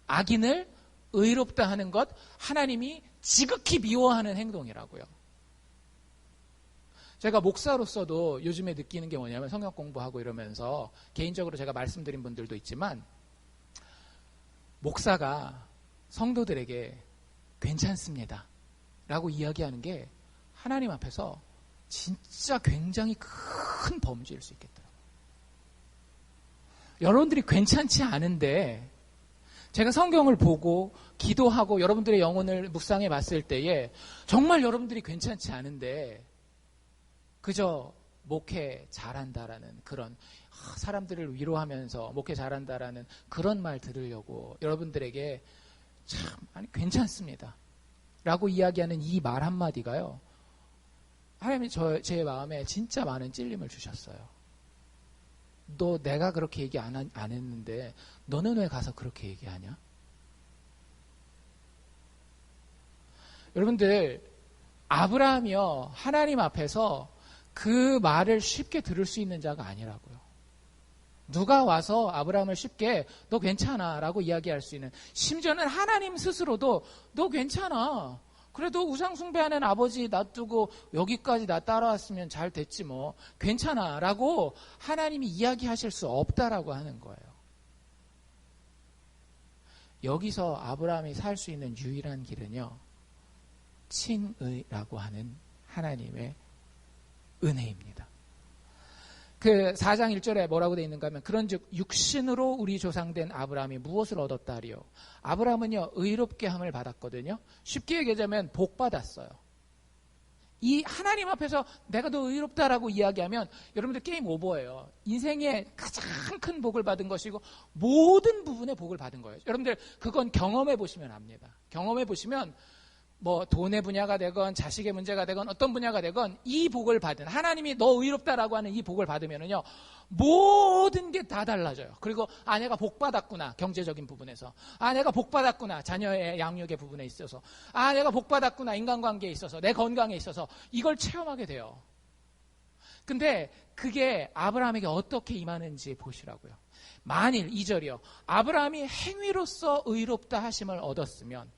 악인을 의롭다 하는 것 하나님이 지극히 미워하는 행동이라고요. 제가 목사로서도 요즘에 느끼는 게 뭐냐면 성경 공부하고 이러면서 개인적으로 제가 말씀드린 분들도 있지만 목사가 성도들에게 괜찮습니다 라고 이야기하는 게 하나님 앞에서 진짜 굉장히 큰 범죄일 수 있겠더라고요. 여러분들이 괜찮지 않은데 제가 성경을 보고 기도하고 여러분들의 영혼을 묵상해 봤을 때에 정말 여러분들이 괜찮지 않은데 그저 목회 잘한다라는 그런 사람들을 위로하면서 목회 잘한다라는 그런 말 들으려고 여러분들에게 참 아니 괜찮습니다 라고 이야기하는 이 말 한마디가요 하나님이 제 마음에 진짜 많은 찔림을 주셨어요. 너 내가 그렇게 얘기 안 했는데 너는 왜 가서 그렇게 얘기하냐? 여러분들 아브라함이요 하나님 앞에서 그 말을 쉽게 들을 수 있는 자가 아니라고요. 누가 와서 아브라함을 쉽게 너 괜찮아 라고 이야기할 수 있는, 심지어는 하나님 스스로도 너 괜찮아 그래도 우상숭배하는 아버지 놔두고 여기까지 나 따라왔으면 잘 됐지 뭐 괜찮아 라고 하나님이 이야기하실 수 없다라고 하는 거예요. 여기서 아브라함이 살 수 있는 유일한 길은요 칭의라고 하는 하나님의 은혜입니다. 그 4장 1절에 뭐라고 되어 있는가 하면 그런즉 육신으로 우리 조상된 아브라함이 무엇을 얻었다 하리요. 아브라함은요 의롭게 함을 받았거든요. 쉽게 얘기하자면 복 받았어요. 이 하나님 앞에서 내가 더 의롭다라고 이야기하면 여러분들 게임 오버예요. 인생의 가장 큰 복을 받은 것이고 모든 부분의 복을 받은 거예요. 여러분들 그건 경험해 보시면 압니다. 경험해 보시면 뭐 돈의 분야가 되건 자식의 문제가 되건 어떤 분야가 되건 이 복을 받은 하나님이 너 의롭다라고 하는 이 복을 받으면은요 모든 게 다 달라져요. 그리고 내가 복 받았구나 경제적인 부분에서, 내가 복 받았구나 자녀의 양육의 부분에 있어서, 내가 복 받았구나 인간관계에 있어서, 내 건강에 있어서 이걸 체험하게 돼요. 근데 그게 아브라함에게 어떻게 임하는지 보시라고요. 만일 2절이요 아브라함이 행위로서 의롭다 하심을 얻었으면,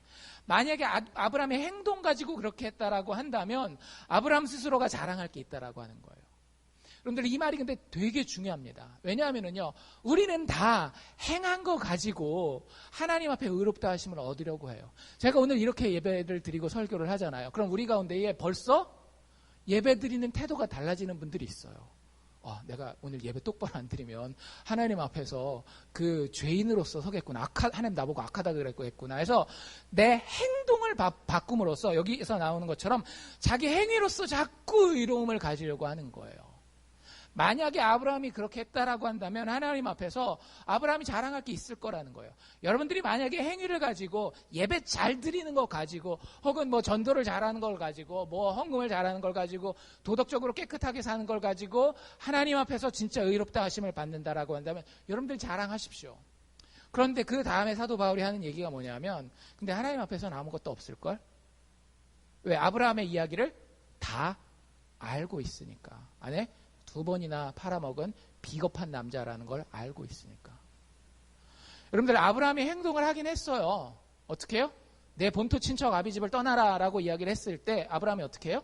만약에 아브라함의 행동 가지고 그렇게 했다라고 한다면 아브라함 스스로가 자랑할 게 있다라고 하는 거예요. 여러분들 이 말이 근데 되게 중요합니다. 왜냐하면은요 우리는 다 행한 거 가지고 하나님 앞에 의롭다 하심을 얻으려고 해요. 제가 오늘 이렇게 예배를 드리고 설교를 하잖아요. 그럼 우리 가운데에 벌써 예배 드리는 태도가 달라지는 분들이 있어요. 내가 오늘 예배 똑바로 안 드리면 하나님 앞에서 그 죄인으로서 서겠구나. 하나님 나보고 악하다 그랬구나. 해서 내 행동을 바꿈으로써 여기서 나오는 것처럼 자기 행위로서 자꾸 의로움을 가지려고 하는 거예요. 만약에 아브라함이 그렇게 했다라고 한다면 하나님 앞에서 아브라함이 자랑할 게 있을 거라는 거예요. 여러분들이 만약에 행위를 가지고 예배 잘 드리는 거 가지고 혹은 뭐 전도를 잘하는 걸 가지고 뭐 헌금을 잘하는 걸 가지고 도덕적으로 깨끗하게 사는 걸 가지고 하나님 앞에서 진짜 의롭다 하심을 받는다라고 한다면 여러분들 자랑하십시오. 그런데 그 다음에 사도 바울이 하는 얘기가 뭐냐면 근데 하나님 앞에서는 아무것도 없을걸? 왜? 아브라함의 이야기를 다 알고 있으니까. 안에 2번이나 팔아먹은 비겁한 남자라는 걸 알고 있으니까. 여러분들 아브라함이 행동을 하긴 했어요. 어떻게 해요? 내 본토 친척 아비집을 떠나라 라고 이야기를 했을 때 아브라함이 어떻게 해요?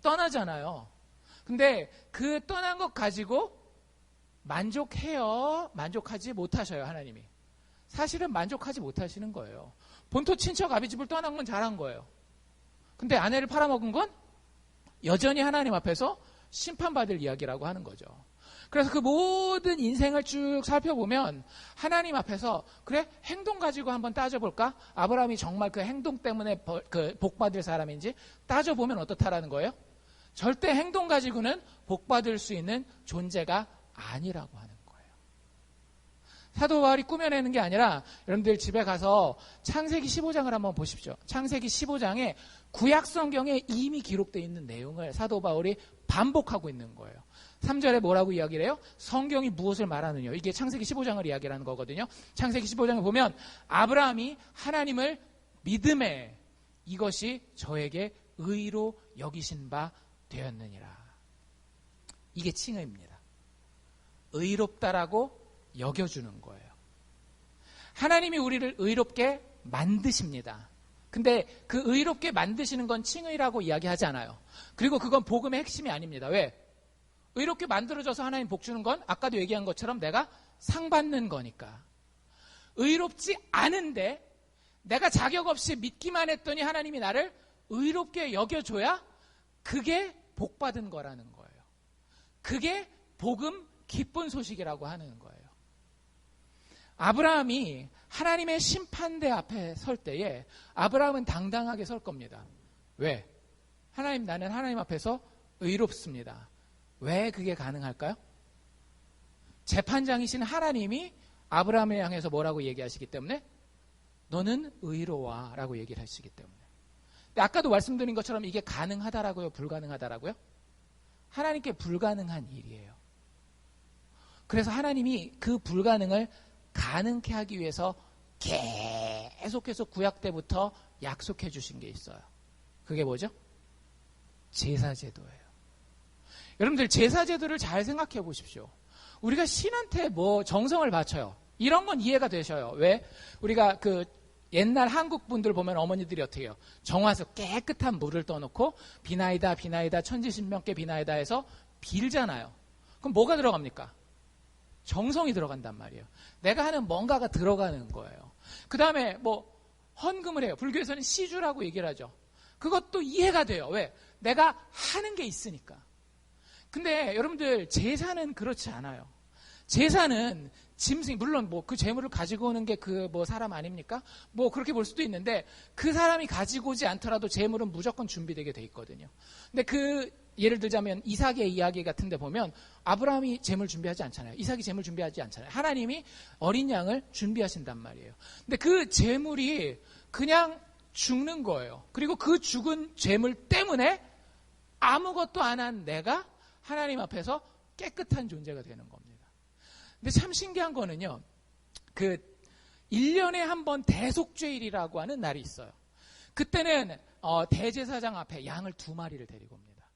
떠나잖아요. 근데 그 떠난 것 가지고 만족해요? 만족하지 못하셔요, 하나님이. 사실은 만족하지 못하시는 거예요. 본토 친척 아비집을 떠난 건 잘한 거예요. 근데 아내를 팔아먹은 건 여전히 하나님 앞에서 심판받을 이야기라고 하는 거죠. 그래서 그 모든 인생을 쭉 살펴보면 하나님 앞에서 그래? 행동 가지고 한번 따져볼까? 아브라함이 정말 그 행동 때문에 복받을 사람인지 따져보면 어떻다라는 거예요? 절대 행동 가지고는 복받을 수 있는 존재가 아니라고 하는 거예요. 사도 바울이 꾸며내는 게 아니라 여러분들 집에 가서 창세기 15장을 한번 보십시오. 창세기 15장에 구약 성경에 이미 기록되어 있는 내용을 사도 바울이 반복하고 있는 거예요. 3절에 뭐라고 이야기를 해요? 성경이 무엇을 말하느냐. 이게 창세기 15장을 이야기하는 거거든요. 창세기 15장을 보면 아브라함이 하나님을 믿음에 이것이 저에게 의로 여기신 바 되었느니라. 이게 칭의입니다. 의롭다라고 여겨주는 거예요. 하나님이 우리를 의롭게 만드십니다. 근데 그 의롭게 만드시는 건 칭의라고 이야기하지 않아요. 그리고 그건 복음의 핵심이 아닙니다. 왜? 의롭게 만들어져서 하나님 복 주는 건 아까도 얘기한 것처럼 내가 상 받는 거니까. 의롭지 않은데 내가 자격 없이 믿기만 했더니 하나님이 나를 의롭게 여겨줘야 그게 복 받은 거라는 거예요. 그게 복음 기쁜 소식이라고 하는 거예요. 아브라함이 하나님의 심판대 앞에 설 때에 아브라함은 당당하게 설 겁니다. 왜? 하나님, 나는 하나님 앞에서 의롭습니다. 왜 그게 가능할까요? 재판장이신 하나님이 아브라함을 향해서 뭐라고 얘기하시기 때문에 너는 의로워 라고 얘기를 하시기 때문에. 근데 아까도 말씀드린 것처럼 이게 가능하다라고요? 불가능하다라고요? 하나님께 불가능한 일이에요. 그래서 하나님이 그 불가능을 가능케 하기 위해서 계속해서 구약 때부터 약속해 주신 게 있어요. 그게 뭐죠? 제사제도예요. 여러분들 제사제도를 잘 생각해 보십시오. 우리가 신한테 뭐 정성을 바쳐요. 이런 건 이해가 되셔요. 왜? 우리가 그 옛날 한국 분들 보면 어머니들이 어떻게 해요? 정화서 깨끗한 물을 떠놓고 비나이다 비나이다 천지신명께 비나이다 해서 빌잖아요. 그럼 뭐가 들어갑니까? 정성이 들어간단 말이에요. 내가 하는 뭔가가 들어가는 거예요. 그 다음에 뭐 헌금을 해요. 불교에서는 시주라고 얘기를 하죠. 그것도 이해가 돼요. 왜? 내가 하는 게 있으니까. 근데 여러분들 제사는 그렇지 않아요. 제사는 짐승, 물론 뭐 그 재물을 가지고 오는 게 그 뭐 사람 아닙니까? 뭐 그렇게 볼 수도 있는데 그 사람이 가지고 오지 않더라도 재물은 무조건 준비되게 돼 있거든요. 근데 그 예를 들자면 이삭의 이야기 같은 데 보면 아브라함이 재물 준비하지 않잖아요. 이삭이 재물 준비하지 않잖아요. 하나님이 어린 양을 준비하신단 말이에요. 근데 그 재물이 그냥 죽는 거예요. 그리고 그 죽은 재물 때문에 아무것도 안 한 내가 하나님 앞에서 깨끗한 존재가 되는 겁니다. 근데 참 신기한 거는요. 그 1년에 한 번 대속죄일이라고 하는 날이 있어요. 그때는 대제사장 앞에 양을 2마리를 데리고 옵니다.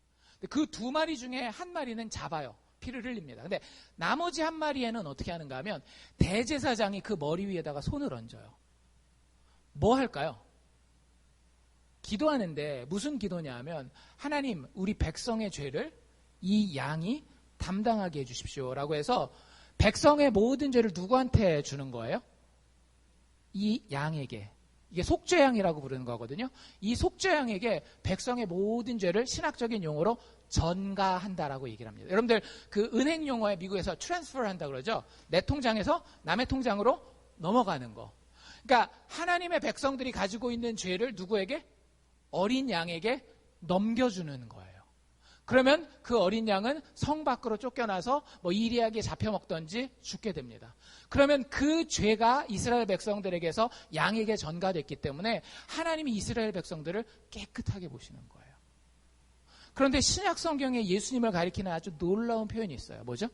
그 2마리 중에 1마리는 잡아요. 피를 흘립니다. 근데 나머지 1마리에는 어떻게 하는가 하면 대제사장이 그 머리 위에다가 손을 얹어요. 뭐 할까요? 기도하는데 무슨 기도냐 하면 하나님 우리 백성의 죄를 이 양이 담당하게 해주십시오 라고 해서 백성의 모든 죄를 누구한테 주는 거예요? 이 양에게. 이게 속죄양이라고 부르는 거거든요. 이 속죄양에게 백성의 모든 죄를 신학적인 용어로 전가한다라고 얘기를 합니다. 여러분들 그 은행 용어에 미국에서 트랜스퍼를 한다 그러죠. 내 통장에서 남의 통장으로 넘어가는 거. 그러니까 하나님의 백성들이 가지고 있는 죄를 누구에게? 어린 양에게 넘겨주는 거예요. 그러면 그 어린 양은 성 밖으로 쫓겨나서 이리하게 잡혀먹던지 죽게 됩니다. 그러면 그 죄가 이스라엘 백성들에게서 양에게 전가됐기 때문에 하나님이 이스라엘 백성들을 깨끗하게 보시는 거예요. 그런데 신약 성경에 예수님을 가리키는 아주 놀라운 표현이 있어요. 뭐죠?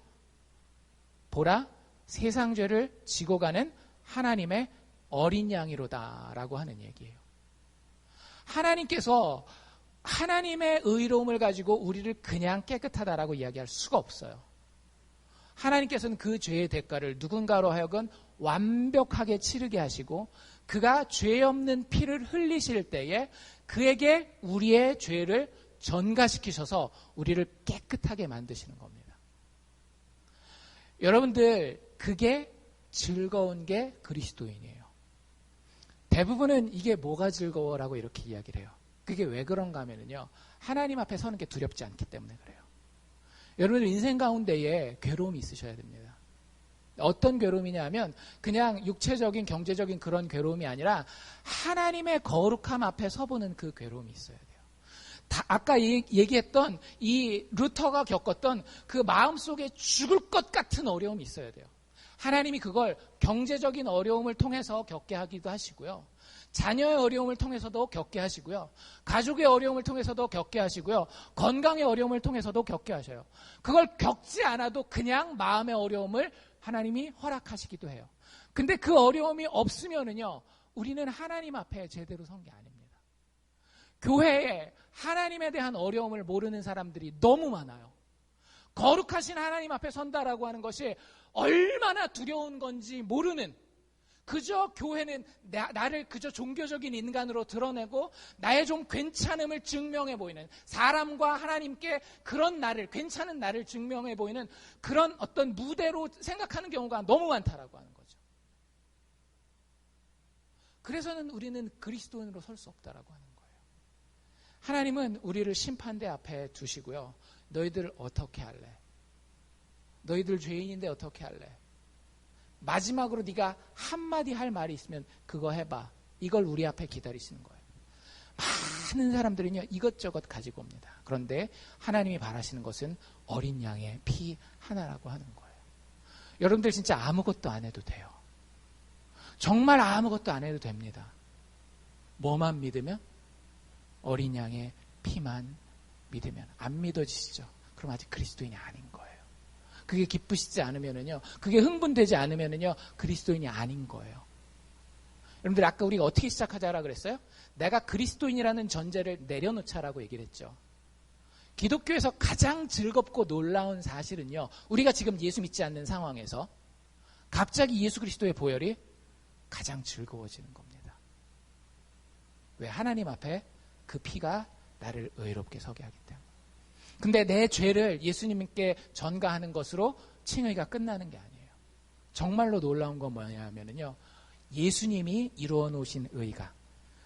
보라, 세상 죄를 지고 가는 하나님의 어린 양이로다라고 하는 얘기예요. 하나님께서 하나님의 의로움을 가지고 우리를 그냥 깨끗하다라고 이야기할 수가 없어요. 하나님께서는 그 죄의 대가를 누군가로 하여금 완벽하게 치르게 하시고 그가 죄 없는 피를 흘리실 때에 그에게 우리의 죄를 전가시키셔서 우리를 깨끗하게 만드시는 겁니다. 여러분들, 그게 즐거운 게 그리스도인이에요. 대부분은 이게 뭐가 즐거워라고 이렇게 이야기를 해요. 그게 왜 그런가 하면요, 하나님 앞에 서는 게 두렵지 않기 때문에 그래요. 여러분들 인생 가운데에 괴로움이 있으셔야 됩니다. 어떤 괴로움이냐 하면 그냥 육체적인 경제적인 그런 괴로움이 아니라 하나님의 거룩함 앞에 서보는 그 괴로움이 있어야 돼요. 아까 얘기했던 이 루터가 겪었던 그 마음속에 죽을 것 같은 어려움이 있어야 돼요. 하나님이 그걸 경제적인 어려움을 통해서 겪게 하기도 하시고요. 자녀의 어려움을 통해서도 겪게 하시고요. 가족의 어려움을 통해서도 겪게 하시고요. 건강의 어려움을 통해서도 겪게 하셔요. 그걸 겪지 않아도 그냥 마음의 어려움을 하나님이 허락하시기도 해요. 근데 그 어려움이 없으면은요, 우리는 하나님 앞에 제대로 선 게 아닙니다. 교회에 하나님에 대한 어려움을 모르는 사람들이 너무 많아요. 거룩하신 하나님 앞에 선다라고 하는 것이 얼마나 두려운 건지 모르는, 그저 교회는 나를 그저 종교적인 인간으로 드러내고 나의 좀 괜찮음을 증명해 보이는, 사람과 하나님께 그런 나를, 괜찮은 나를 증명해 보이는 그런 어떤 무대로 생각하는 경우가 너무 많다라고 하는 거죠. 그래서는 우리는 그리스도인으로 설 수 없다라고 하는 거예요. 하나님은 우리를 심판대 앞에 두시고요. 너희들 어떻게 할래? 너희들 죄인인데 어떻게 할래? 마지막으로 네가 한마디 할 말이 있으면 그거 해봐. 이걸 우리 앞에 기다리시는 거예요. 많은 사람들은요, 이것저것 가지고 옵니다. 그런데 하나님이 바라시는 것은 어린 양의 피 하나라고 하는 거예요. 여러분들 진짜 아무것도 안 해도 돼요. 정말 아무것도 안 해도 됩니다. 뭐만 믿으면? 어린 양의 피만 믿으면. 안 믿어지시죠? 그럼 아직 그리스도인이 아닌 거예요. 그게 기쁘시지 않으면은요, 그게 흥분되지 않으면은요, 그리스도인이 아닌 거예요. 여러분들, 아까 우리가 어떻게 시작하자라 그랬어요? 내가 그리스도인이라는 전제를 내려놓자라고 얘기를 했죠. 기독교에서 가장 즐겁고 놀라운 사실은요, 우리가 지금 예수 믿지 않는 상황에서 갑자기 예수 그리스도의 보혈이 가장 즐거워지는 겁니다. 왜? 하나님 앞에 그 피가 나를 의롭게 서게 하기 때문에. 근데 내 죄를 예수님께 전가하는 것으로 칭의가 끝나는 게 아니에요. 정말로 놀라운 건 뭐냐면요, 예수님이 이루어 놓으신 의가.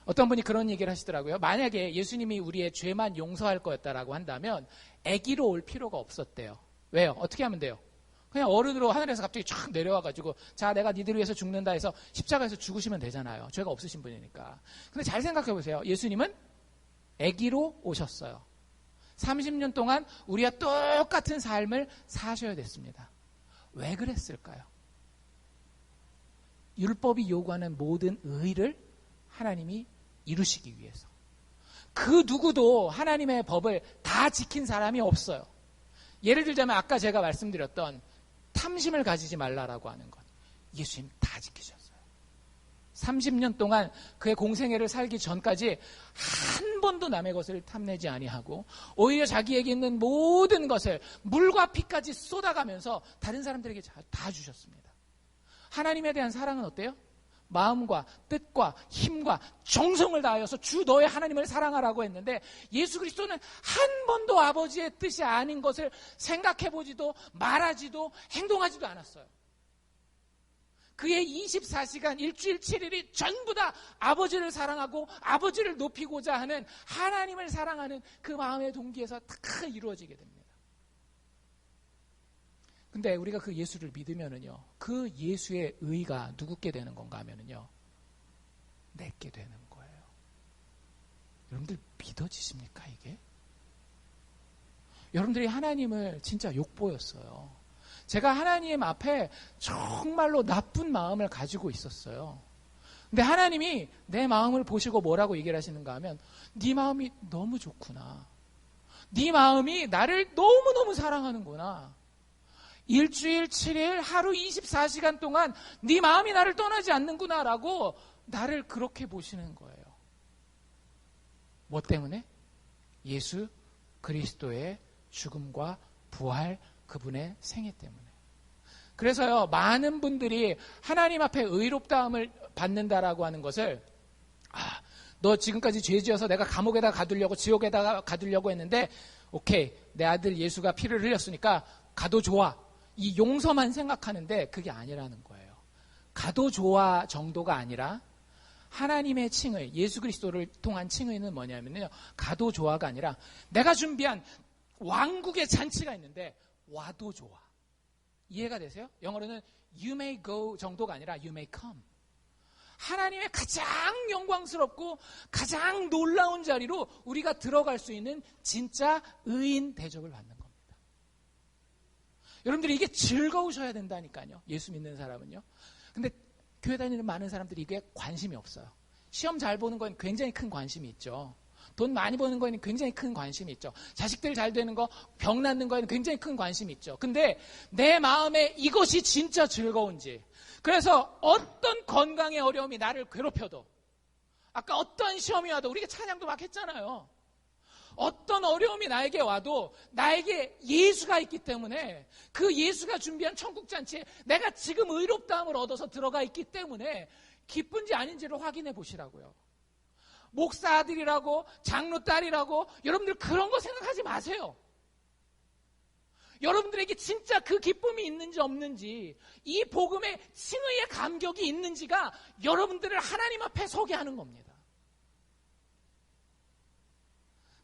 어떤 분이 그런 얘기를 하시더라고요. 만약에 예수님이 우리의 죄만 용서할 거였다라고 한다면 아기로 올 필요가 없었대요. 왜요? 어떻게 하면 돼요? 그냥 어른으로 하늘에서 갑자기 쫙 내려와가지고, 자, 내가 니들 위해서 죽는다 해서 십자가에서 죽으시면 되잖아요. 죄가 없으신 분이니까. 근데 잘 생각해 보세요. 예수님은 아기로 오셨어요. 30년 동안 우리와 똑같은 삶을 사셔야 됐습니다. 왜 그랬을까요? 율법이 요구하는 모든 의를 하나님이 이루시기 위해서. 그 누구도 하나님의 법을 다 지킨 사람이 없어요. 예를 들자면 아까 제가 말씀드렸던 탐심을 가지지 말라라고 하는 것. 예수님 다 지키셨어요. 30년 동안 그의 공생애를 살기 전까지 한 번도 남의 것을 탐내지 아니하고 오히려 자기에게 있는 모든 것을 물과 피까지 쏟아가면서 다른 사람들에게 다 주셨습니다. 하나님에 대한 사랑은 어때요? 마음과 뜻과 힘과 정성을 다하여서 주 너의 하나님을 사랑하라고 했는데, 예수 그리스도는 한 번도 아버지의 뜻이 아닌 것을 생각해보지도 말하지도 행동하지도 않았어요. 그의 24시간 일주일 7일이 전부 다 아버지를 사랑하고 아버지를 높이고자 하는 하나님을 사랑하는 그 마음의 동기에서 다 이루어지게 됩니다. 근데 우리가 그 예수를 믿으면은요, 그 예수의 의가 누구께 되는 건가 하면은요, 내게 되는 거예요. 여러분들 믿어지십니까, 이게? 여러분들이 하나님을 진짜 욕보였어요. 제가 하나님 앞에 정말로 나쁜 마음을 가지고 있었어요. 근데 하나님이 내 마음을 보시고 뭐라고 얘기를 하시는가 하면, 네 마음이 너무 좋구나. 네 마음이 나를 너무너무 사랑하는구나. 일주일 7일 하루 24시간 동안 네 마음이 나를 떠나지 않는구나 라고 나를 그렇게 보시는 거예요. 뭐 때문에? 예수 그리스도의 죽음과 부활, 그분의 생애 때문에. 그래서요, 많은 분들이 하나님 앞에 의롭다함을 받는다라고 하는 것을, 너 지금까지 죄 지어서 내가 감옥에다 가두려고, 지옥에다가 가두려고 했는데, 오케이, 내 아들 예수가 피를 흘렸으니까 가도 좋아. 이 용서만 생각하는데 그게 아니라는 거예요. 가도 좋아 정도가 아니라 하나님의 칭의, 예수 그리스도를 통한 칭의는 뭐냐면요, 가도 좋아가 아니라 내가 준비한 왕국의 잔치가 있는데 와도 좋아. 이해가 되세요? 영어로는 you may go 정도가 아니라 you may come. 하나님의 가장 영광스럽고 가장 놀라운 자리로 우리가 들어갈 수 있는 진짜 의인 대접을 받는 겁니다. 여러분들이 이게 즐거우셔야 된다니까요. 예수 믿는 사람은요. 근데 교회 다니는 많은 사람들이 이게 관심이 없어요. 시험 잘 보는 건 굉장히 큰 관심이 있죠. 돈 많이 버는 거에는 굉장히 큰 관심이 있죠. 자식들 잘 되는 거, 병 낫는 거에는 굉장히 큰 관심이 있죠. 근데 내 마음에 이것이 진짜 즐거운지, 그래서 어떤 건강의 어려움이 나를 괴롭혀도, 아까 어떤 시험이 와도, 우리가 찬양도 막 했잖아요. 어떤 어려움이 나에게 와도 나에게 예수가 있기 때문에, 그 예수가 준비한 천국잔치에 내가 지금 의롭다함을 얻어서 들어가 있기 때문에 기쁜지 아닌지를 확인해 보시라고요. 목사 아들이라고, 장로 딸이라고, 여러분들 그런 거 생각하지 마세요. 여러분들에게 진짜 그 기쁨이 있는지 없는지, 이 복음의 칭의의 감격이 있는지가 여러분들을 하나님 앞에 서게 하는 겁니다.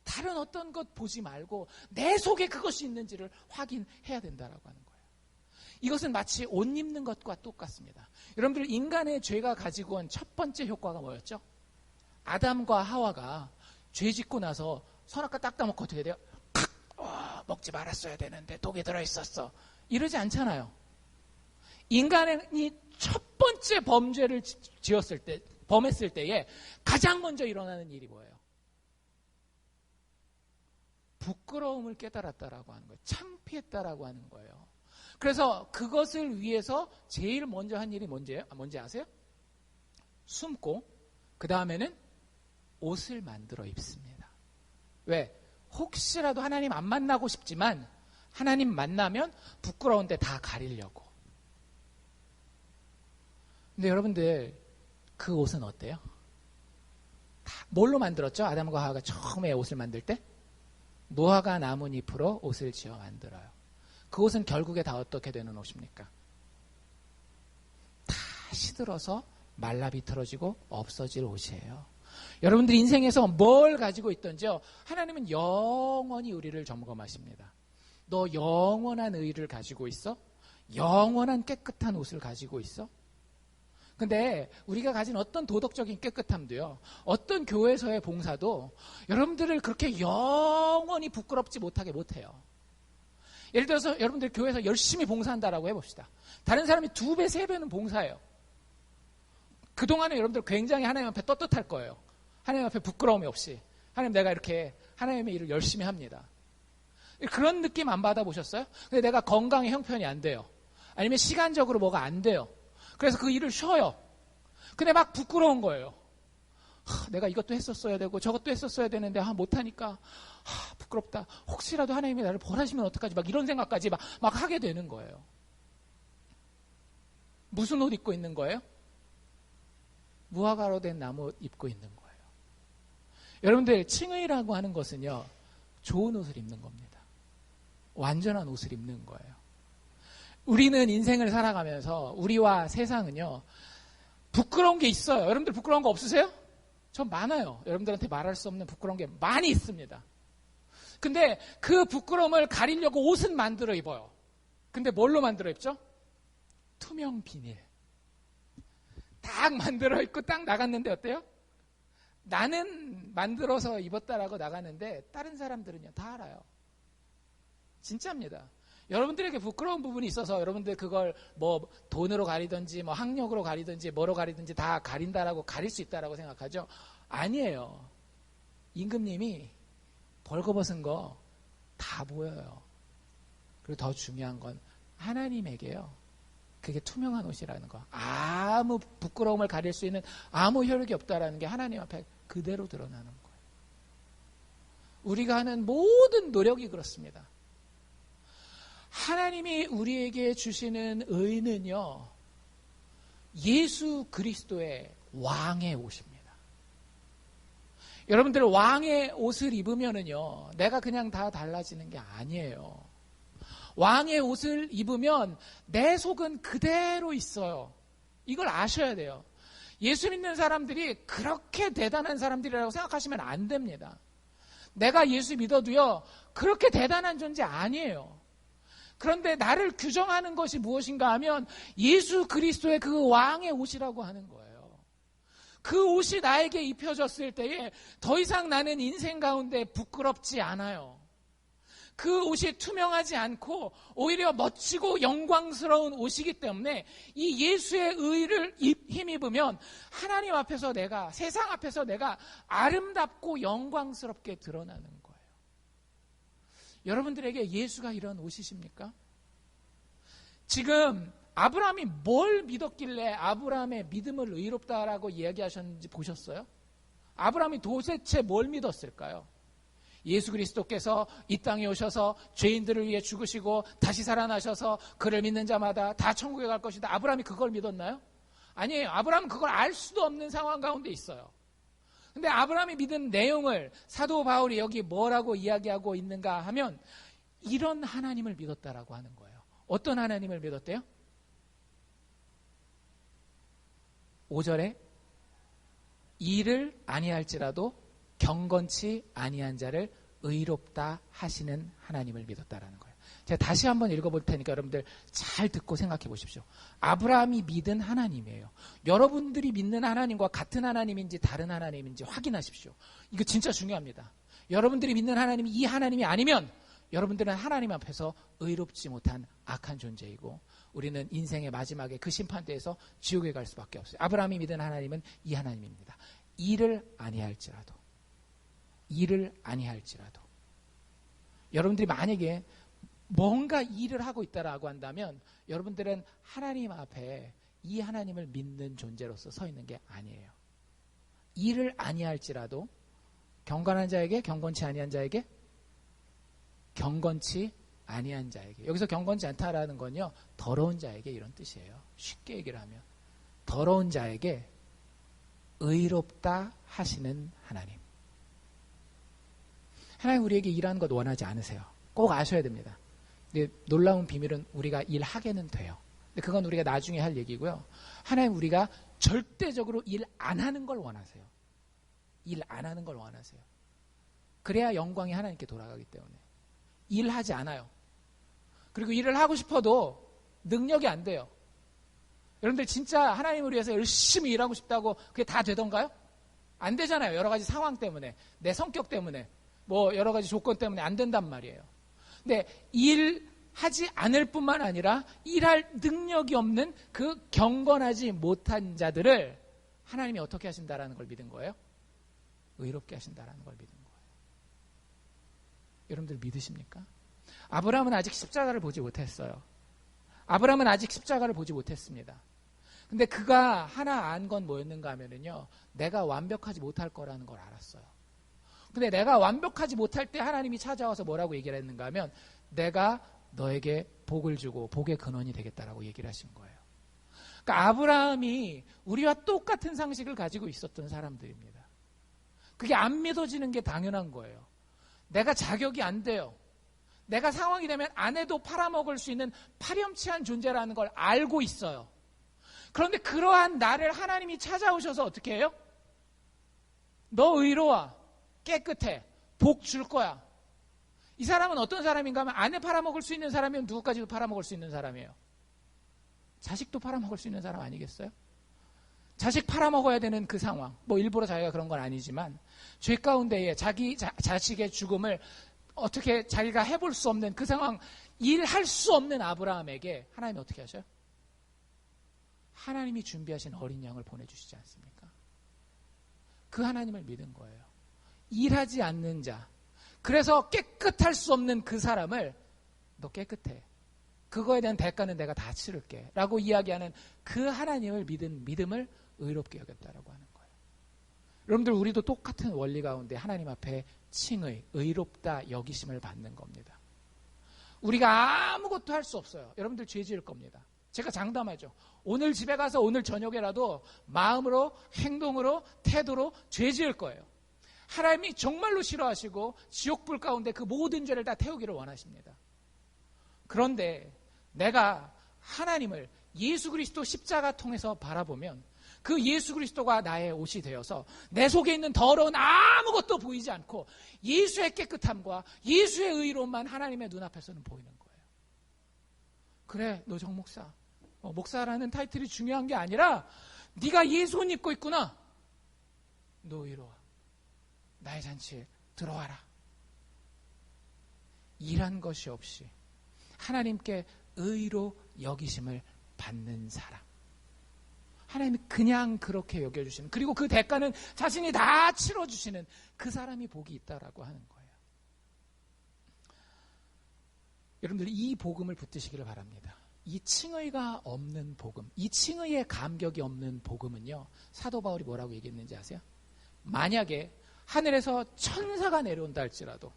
다른 어떤 것 보지 말고 내 속에 그것이 있는지를 확인해야 된다라고 하는 거예요. 이것은 마치 옷 입는 것과 똑같습니다. 여러분들, 인간의 죄가 가지고 온 첫 번째 효과가 뭐였죠? 아담과 하와가 죄 짓고 나서 선악과 딱 따먹고 어떻게 돼요? 먹지 말았어야 되는데 독이 들어있었어. 이러지 않잖아요. 인간이 첫 번째 범죄를 지었을 때, 범했을 때에 가장 먼저 일어나는 일이 뭐예요? 부끄러움을 깨달았다라고 하는 거예요. 창피했다라고 하는 거예요. 그래서 그것을 위해서 제일 먼저 한 일이 뭔지 아세요? 숨고 그 다음에는 옷을 만들어 입습니다. 왜? 혹시라도 하나님 안 만나고 싶지만 하나님 만나면 부끄러운데 다 가리려고. 근데 여러분들, 그 옷은 어때요? 다 뭘로 만들었죠? 아담과 하와가 처음에 옷을 만들 때? 무화과 나뭇잎으로 옷을 지어 만들어요. 그 옷은 결국에 다 어떻게 되는 옷입니까? 다 시들어서 말라 비틀어지고 없어질 옷이에요. 여러분들 인생에서 뭘 가지고 있던지요, 하나님은 영원히 우리를 점검하십니다. 너 영원한 의를 가지고 있어? 영원한 깨끗한 옷을 가지고 있어? 근데 우리가 가진 어떤 도덕적인 깨끗함도요, 어떤 교회에서의 봉사도 여러분들을 그렇게 영원히 부끄럽지 못하게 못해요. 예를 들어서 여러분들 교회에서 열심히 봉사한다라고 해봅시다. 다른 사람이 2배, 3배는 봉사해요. 그동안에 여러분들 굉장히 하나님 앞에 떳떳할 거예요. 하나님 앞에 부끄러움이 없이, 하나님, 내가 이렇게 하나님의 일을 열심히 합니다. 그런 느낌 안 받아보셨어요? 근데 내가 건강에 형편이 안 돼요. 아니면 시간적으로 뭐가 안 돼요. 그래서 그 일을 쉬어요. 근데 막 부끄러운 거예요. 내가 이것도 했었어야 되고 저것도 했었어야 되는데 못하니까 부끄럽다. 혹시라도 하나님이 나를 벌하시면 어떡하지? 막 이런 생각까지 막 하게 되는 거예요. 무슨 옷 입고 있는 거예요? 무화과로 된 나무 입고 있는 거예요. 여러분들, 칭의라고 하는 것은요, 좋은 옷을 입는 겁니다. 완전한 옷을 입는 거예요. 우리는 인생을 살아가면서 우리와 세상은요, 부끄러운 게 있어요. 여러분들 부끄러운 거 없으세요? 전 많아요. 여러분들한테 말할 수 없는 부끄러운 게 많이 있습니다. 근데 그 부끄러움을 가리려고 옷은 만들어 입어요. 근데 뭘로 만들어 입죠? 투명 비닐. 딱 만들어 입고 딱 나갔는데 어때요? 나는 만들어서 입었다라고 나가는데 다른 사람들은요, 다 알아요. 진짜입니다. 여러분들에게 부끄러운 부분이 있어서 여러분들 그걸 뭐 돈으로 가리든지 뭐 학력으로 가리든지 뭐로 가리든지 다 가린다라고 가릴 수 있다라고 생각하죠? 아니에요. 임금님이 벌거벗은 거 다 보여요. 그리고 더 중요한 건 하나님에게요, 그게 투명한 옷이라는 거, 아무 부끄러움을 가릴 수 있는 아무 혈육이 없다라는 게 하나님 앞에 그대로 드러나는 거예요. 우리가 하는 모든 노력이 그렇습니다. 하나님이 우리에게 주시는 의는요, 예수 그리스도의 왕의 옷입니다. 여러분들 왕의 옷을 입으면은요, 내가 그냥 다 달라지는 게 아니에요. 왕의 옷을 입으면 내 속은 그대로 있어요. 이걸 아셔야 돼요. 예수 믿는 사람들이 그렇게 대단한 사람들이라고 생각하시면 안 됩니다. 내가 예수 믿어도요, 그렇게 대단한 존재 아니에요. 그런데 나를 규정하는 것이 무엇인가 하면 예수 그리스도의 그 왕의 옷이라고 하는 거예요. 그 옷이 나에게 입혀졌을 때에 더 이상 나는 인생 가운데 부끄럽지 않아요. 그 옷이 투명하지 않고 오히려 멋지고 영광스러운 옷이기 때문에 이 예수의 의를 힘입으면 하나님 앞에서 내가, 세상 앞에서 내가 아름답고 영광스럽게 드러나는 거예요. 여러분들에게 예수가 이런 옷이십니까? 지금 아브라함이 뭘 믿었길래 아브라함의 믿음을 의롭다라고 이야기하셨는지 보셨어요? 아브라함이 도대체 뭘 믿었을까요? 예수 그리스도께서 이 땅에 오셔서 죄인들을 위해 죽으시고 다시 살아나셔서 그를 믿는 자마다 다 천국에 갈 것이다. 아브라함이 그걸 믿었나요? 아니에요. 아브라함은 그걸 알 수도 없는 상황 가운데 있어요. 근데 아브라함이 믿은 내용을 사도 바울이 여기 뭐라고 이야기하고 있는가 하면 이런 하나님을 믿었다라고 하는 거예요. 어떤 하나님을 믿었대요? 5절에 일을 아니할지라도 경건치 아니한 자를 의롭다 하시는 하나님을 믿었다라는 거예요. 제가 다시 한번 읽어볼 테니까 여러분들 잘 듣고 생각해 보십시오. 아브라함이 믿은 하나님이에요. 여러분들이 믿는 하나님과 같은 하나님인지 다른 하나님인지 확인하십시오. 이거 진짜 중요합니다. 여러분들이 믿는 하나님이 이 하나님이 아니면 여러분들은 하나님 앞에서 의롭지 못한 악한 존재이고 우리는 인생의 마지막에 그 심판대에서 지옥에 갈 수밖에 없어요. 아브라함이 믿은 하나님은 이 하나님입니다. 일을 아니할지라도 여러분들이 만약에 뭔가 일을 하고 있다라고 한다면 여러분들은 하나님 앞에 이 하나님을 믿는 존재로서 서 있는 게 아니에요. 일을 아니할지라도 경건한 자에게, 경건치 아니한 자에게, 경건치 아니한 자에게. 여기서 경건치 않다라는 건요, 더러운 자에게 이런 뜻이에요. 쉽게 얘기를 하면 더러운 자에게 의롭다 하시는 하나님. 하나님 우리에게 일하는 것 원하지 않으세요. 꼭 아셔야 됩니다. 근데 놀라운 비밀은 우리가 일하게는 돼요. 근데 그건 우리가 나중에 할 얘기고요. 하나님 우리가 절대적으로 일 안 하는 걸 원하세요. 일 안 하는 걸 원하세요. 그래야 영광이 하나님께 돌아가기 때문에. 일하지 않아요. 그리고 일을 하고 싶어도 능력이 안 돼요. 여러분들 진짜 하나님을 위해서 열심히 일하고 싶다고 그게 다 되던가요? 안 되잖아요. 여러 가지 상황 때문에, 내 성격 때문에, 뭐 여러 가지 조건 때문에 안 된단 말이에요. 근데 일하지 않을 뿐만 아니라 일할 능력이 없는 그 경건하지 못한 자들을 하나님이 어떻게 하신다라는 걸 믿은 거예요? 의롭게 하신다라는 걸 믿은 거예요. 여러분들 믿으십니까? 아브라함은 아직 십자가를 보지 못했어요. 아브라함은 아직 십자가를 보지 못했습니다. 근데 그가 하나 안 건 뭐였는가 하면은요, 내가 완벽하지 못할 거라는 걸 알았어요. 근데 내가 완벽하지 못할 때 하나님이 찾아와서 뭐라고 얘기를 했는가 하면 내가 너에게 복을 주고 복의 근원이 되겠다라고 얘기를 하신 거예요. 그러니까 아브라함이 우리와 똑같은 상식을 가지고 있었던 사람들입니다. 그게 안 믿어지는 게 당연한 거예요. 내가 자격이 안 돼요. 내가 상황이 되면 아내도 팔아먹을 수 있는 파렴치한 존재라는 걸 알고 있어요. 그런데 그러한 나를 하나님이 찾아오셔서 어떻게 해요? 너 의로워, 깨끗해, 복 줄 거야. 이 사람은 어떤 사람인가 하면 아내 팔아먹을 수 있는 사람이면 누구까지도 팔아먹을 수 있는 사람이에요. 자식도 팔아먹을 수 있는 사람 아니겠어요? 자식 팔아먹어야 되는 그 상황, 뭐 일부러 자기가 그런 건 아니지만 죄 가운데에 자식의 죽음을 어떻게 자기가 해볼 수 없는 그 상황, 일할 수 없는 아브라함에게 하나님이 어떻게 하셔요? 하나님이 준비하신 어린 양을 보내주시지 않습니까? 그 하나님을 믿은 거예요. 일하지 않는 자, 그래서 깨끗할 수 없는 그 사람을 너 깨끗해, 그거에 대한 대가는 내가 다 치를게 라고 이야기하는 그 하나님을 믿은 믿음을 의롭게 여겼다라고 하는 거예요. 여러분들, 우리도 똑같은 원리 가운데 하나님 앞에 칭의, 의롭다 여기심을 받는 겁니다. 우리가 아무것도 할 수 없어요. 여러분들 죄 지을 겁니다. 제가 장담하죠. 오늘 집에 가서 오늘 저녁에라도 마음으로, 행동으로, 태도로 죄 지을 거예요. 하나님이 정말로 싫어하시고 지옥불 가운데 그 모든 죄를 다 태우기를 원하십니다. 그런데 내가 하나님을 예수 그리스도 십자가 통해서 바라보면 그 예수 그리스도가 나의 옷이 되어서 내 속에 있는 더러운 아무것도 보이지 않고 예수의 깨끗함과 예수의 의로움만 하나님의 눈앞에서는 보이는 거예요. 그래, 너 정 목사, 목사라는 타이틀이 중요한 게 아니라 네가 예수 옷 입고 있구나. 너 의로워. 나의 잔치에 들어와라. 일한 것이 없이 하나님께 의로 여기심을 받는 사람. 하나님이 그냥 그렇게 여겨주시는, 그리고 그 대가는 자신이 다 치러주시는 그 사람이 복이 있다라고 하는 거예요. 여러분들, 이 복음을 붙드시기를 바랍니다. 이 칭의가 없는 복음, 이 칭의의 감격이 없는 복음은요, 사도 바울이 뭐라고 얘기했는지 아세요? 만약에 하늘에서 천사가 내려온다 할지라도,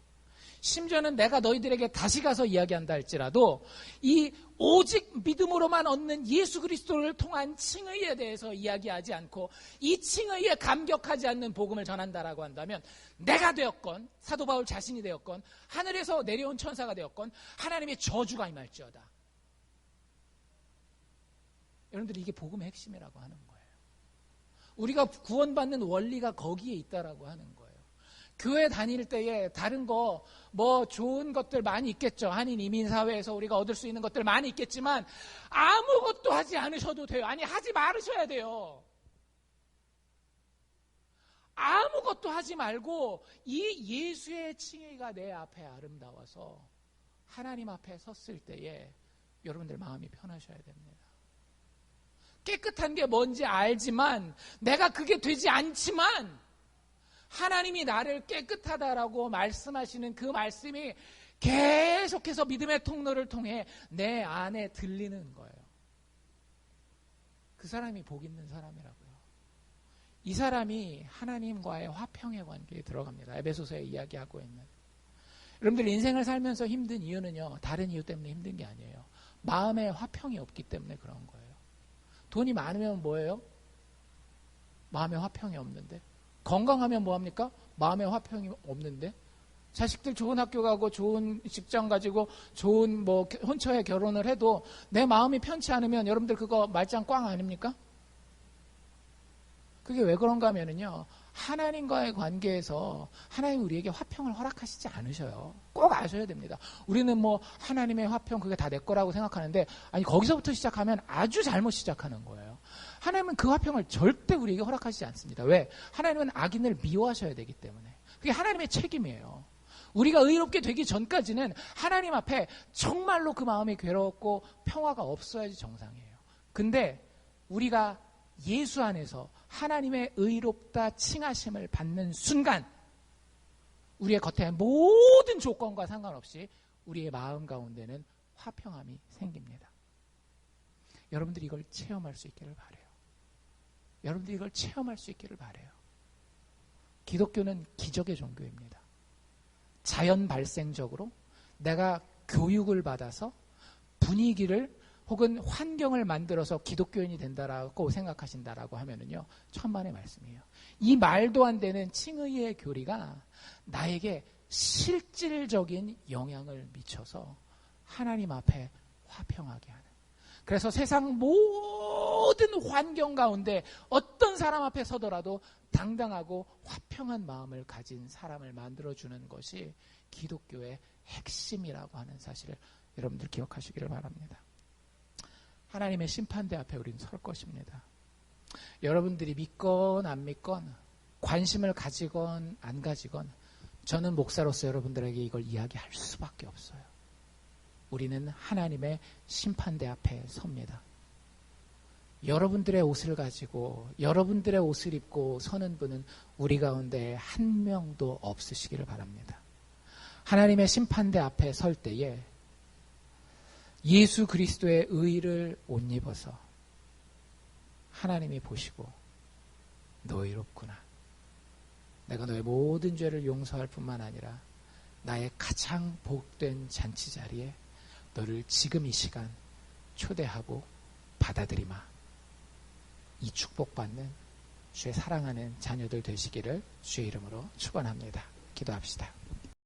심지어는 내가 너희들에게 다시 가서 이야기한다 할지라도 이 오직 믿음으로만 얻는 예수 그리스도를 통한 칭의에 대해서 이야기하지 않고 이 칭의에 감격하지 않는 복음을 전한다라고 한다면, 내가 되었건 사도 바울 자신이 되었건 하늘에서 내려온 천사가 되었건 하나님의 저주가 임할지어다. 여러분들, 이게 복음의 핵심이라고 하는 거예요. 우리가 구원받는 원리가 거기에 있다라고 하는 거예요. 교회 다닐 때에 다른 거, 뭐 좋은 것들 많이 있겠죠. 한인 이민 사회에서 우리가 얻을 수 있는 것들 많이 있겠지만 아무것도 하지 않으셔도 돼요. 아니, 하지 말으셔야 돼요. 아무것도 하지 말고 이 예수의 칭의가 내 앞에 아름다워서 하나님 앞에 섰을 때에 여러분들 마음이 편하셔야 됩니다. 깨끗한 게 뭔지 알지만, 내가 그게 되지 않지만 하나님이 나를 깨끗하다라고 말씀하시는 그 말씀이 계속해서 믿음의 통로를 통해 내 안에 들리는 거예요. 그 사람이 복 있는 사람이라고요. 이 사람이 하나님과의 화평의 관계에 들어갑니다. 에베소서에 이야기하고 있는. 여러분들, 인생을 살면서 힘든 이유는요, 다른 이유 때문에 힘든 게 아니에요. 마음에 화평이 없기 때문에 그런 거예요. 돈이 많으면 뭐예요? 마음에 화평이 없는데. 건강하면 뭐합니까? 마음에 화평이 없는데. 자식들 좋은 학교 가고 좋은 직장 가지고 좋은 뭐 혼처에 결혼을 해도 내 마음이 편치 않으면 여러분들 그거 말짱 꽝 아닙니까? 그게 왜 그런가 하면은요, 하나님과의 관계에서 하나님 우리에게 화평을 허락하시지 않으셔요. 꼭 아셔야 됩니다. 우리는 뭐 하나님의 화평 그게 다 내 거라고 생각하는데, 아니, 거기서부터 시작하면 아주 잘못 시작하는 거예요. 하나님은 그 화평을 절대 우리에게 허락하시지 않습니다. 왜? 하나님은 악인을 미워하셔야 되기 때문에. 그게 하나님의 책임이에요. 우리가 의롭게 되기 전까지는 하나님 앞에 정말로 그 마음이 괴롭고 평화가 없어야지 정상이에요. 근데 우리가 예수 안에서 하나님의 의롭다 칭하심을 받는 순간, 우리의 겉에 모든 조건과 상관없이 우리의 마음 가운데는 화평함이 생깁니다. 여러분들이 이걸 체험할 수 있기를 바라요. 여러분들이 이걸 체험할 수 있기를 바라요. 기독교는 기적의 종교입니다. 자연 발생적으로 내가 교육을 받아서 분위기를 혹은 환경을 만들어서 기독교인이 된다라고 생각하신다라고 하면은요, 천만의 말씀이에요. 이 말도 안 되는 칭의의 교리가 나에게 실질적인 영향을 미쳐서 하나님 앞에 화평하게 하는. 그래서 세상 모든 환경 가운데 어떤 사람 앞에 서더라도 당당하고 화평한 마음을 가진 사람을 만들어주는 것이 기독교의 핵심이라고 하는 사실을 여러분들 기억하시기를 바랍니다. 하나님의 심판대 앞에 우리는 설 것입니다. 여러분들이 믿건 안 믿건, 관심을 가지건 안 가지건, 저는 목사로서 여러분들에게 이걸 이야기할 수밖에 없어요. 우리는 하나님의 심판대 앞에 섭니다. 여러분들의 옷을 가지고, 여러분들의 옷을 입고 서는 분은 우리 가운데 한 명도 없으시기를 바랍니다. 하나님의 심판대 앞에 설 때에 예수 그리스도의 의를 옷 입어서 하나님이 보시고, 너 의롭구나. 내가 너의 모든 죄를 용서할 뿐만 아니라 나의 가장 복된 잔치 자리에 너를 지금 이 시간 초대하고 받아들이마. 이 축복받는 주의 사랑하는 자녀들 되시기를 주의 이름으로 축원합니다. 기도합시다.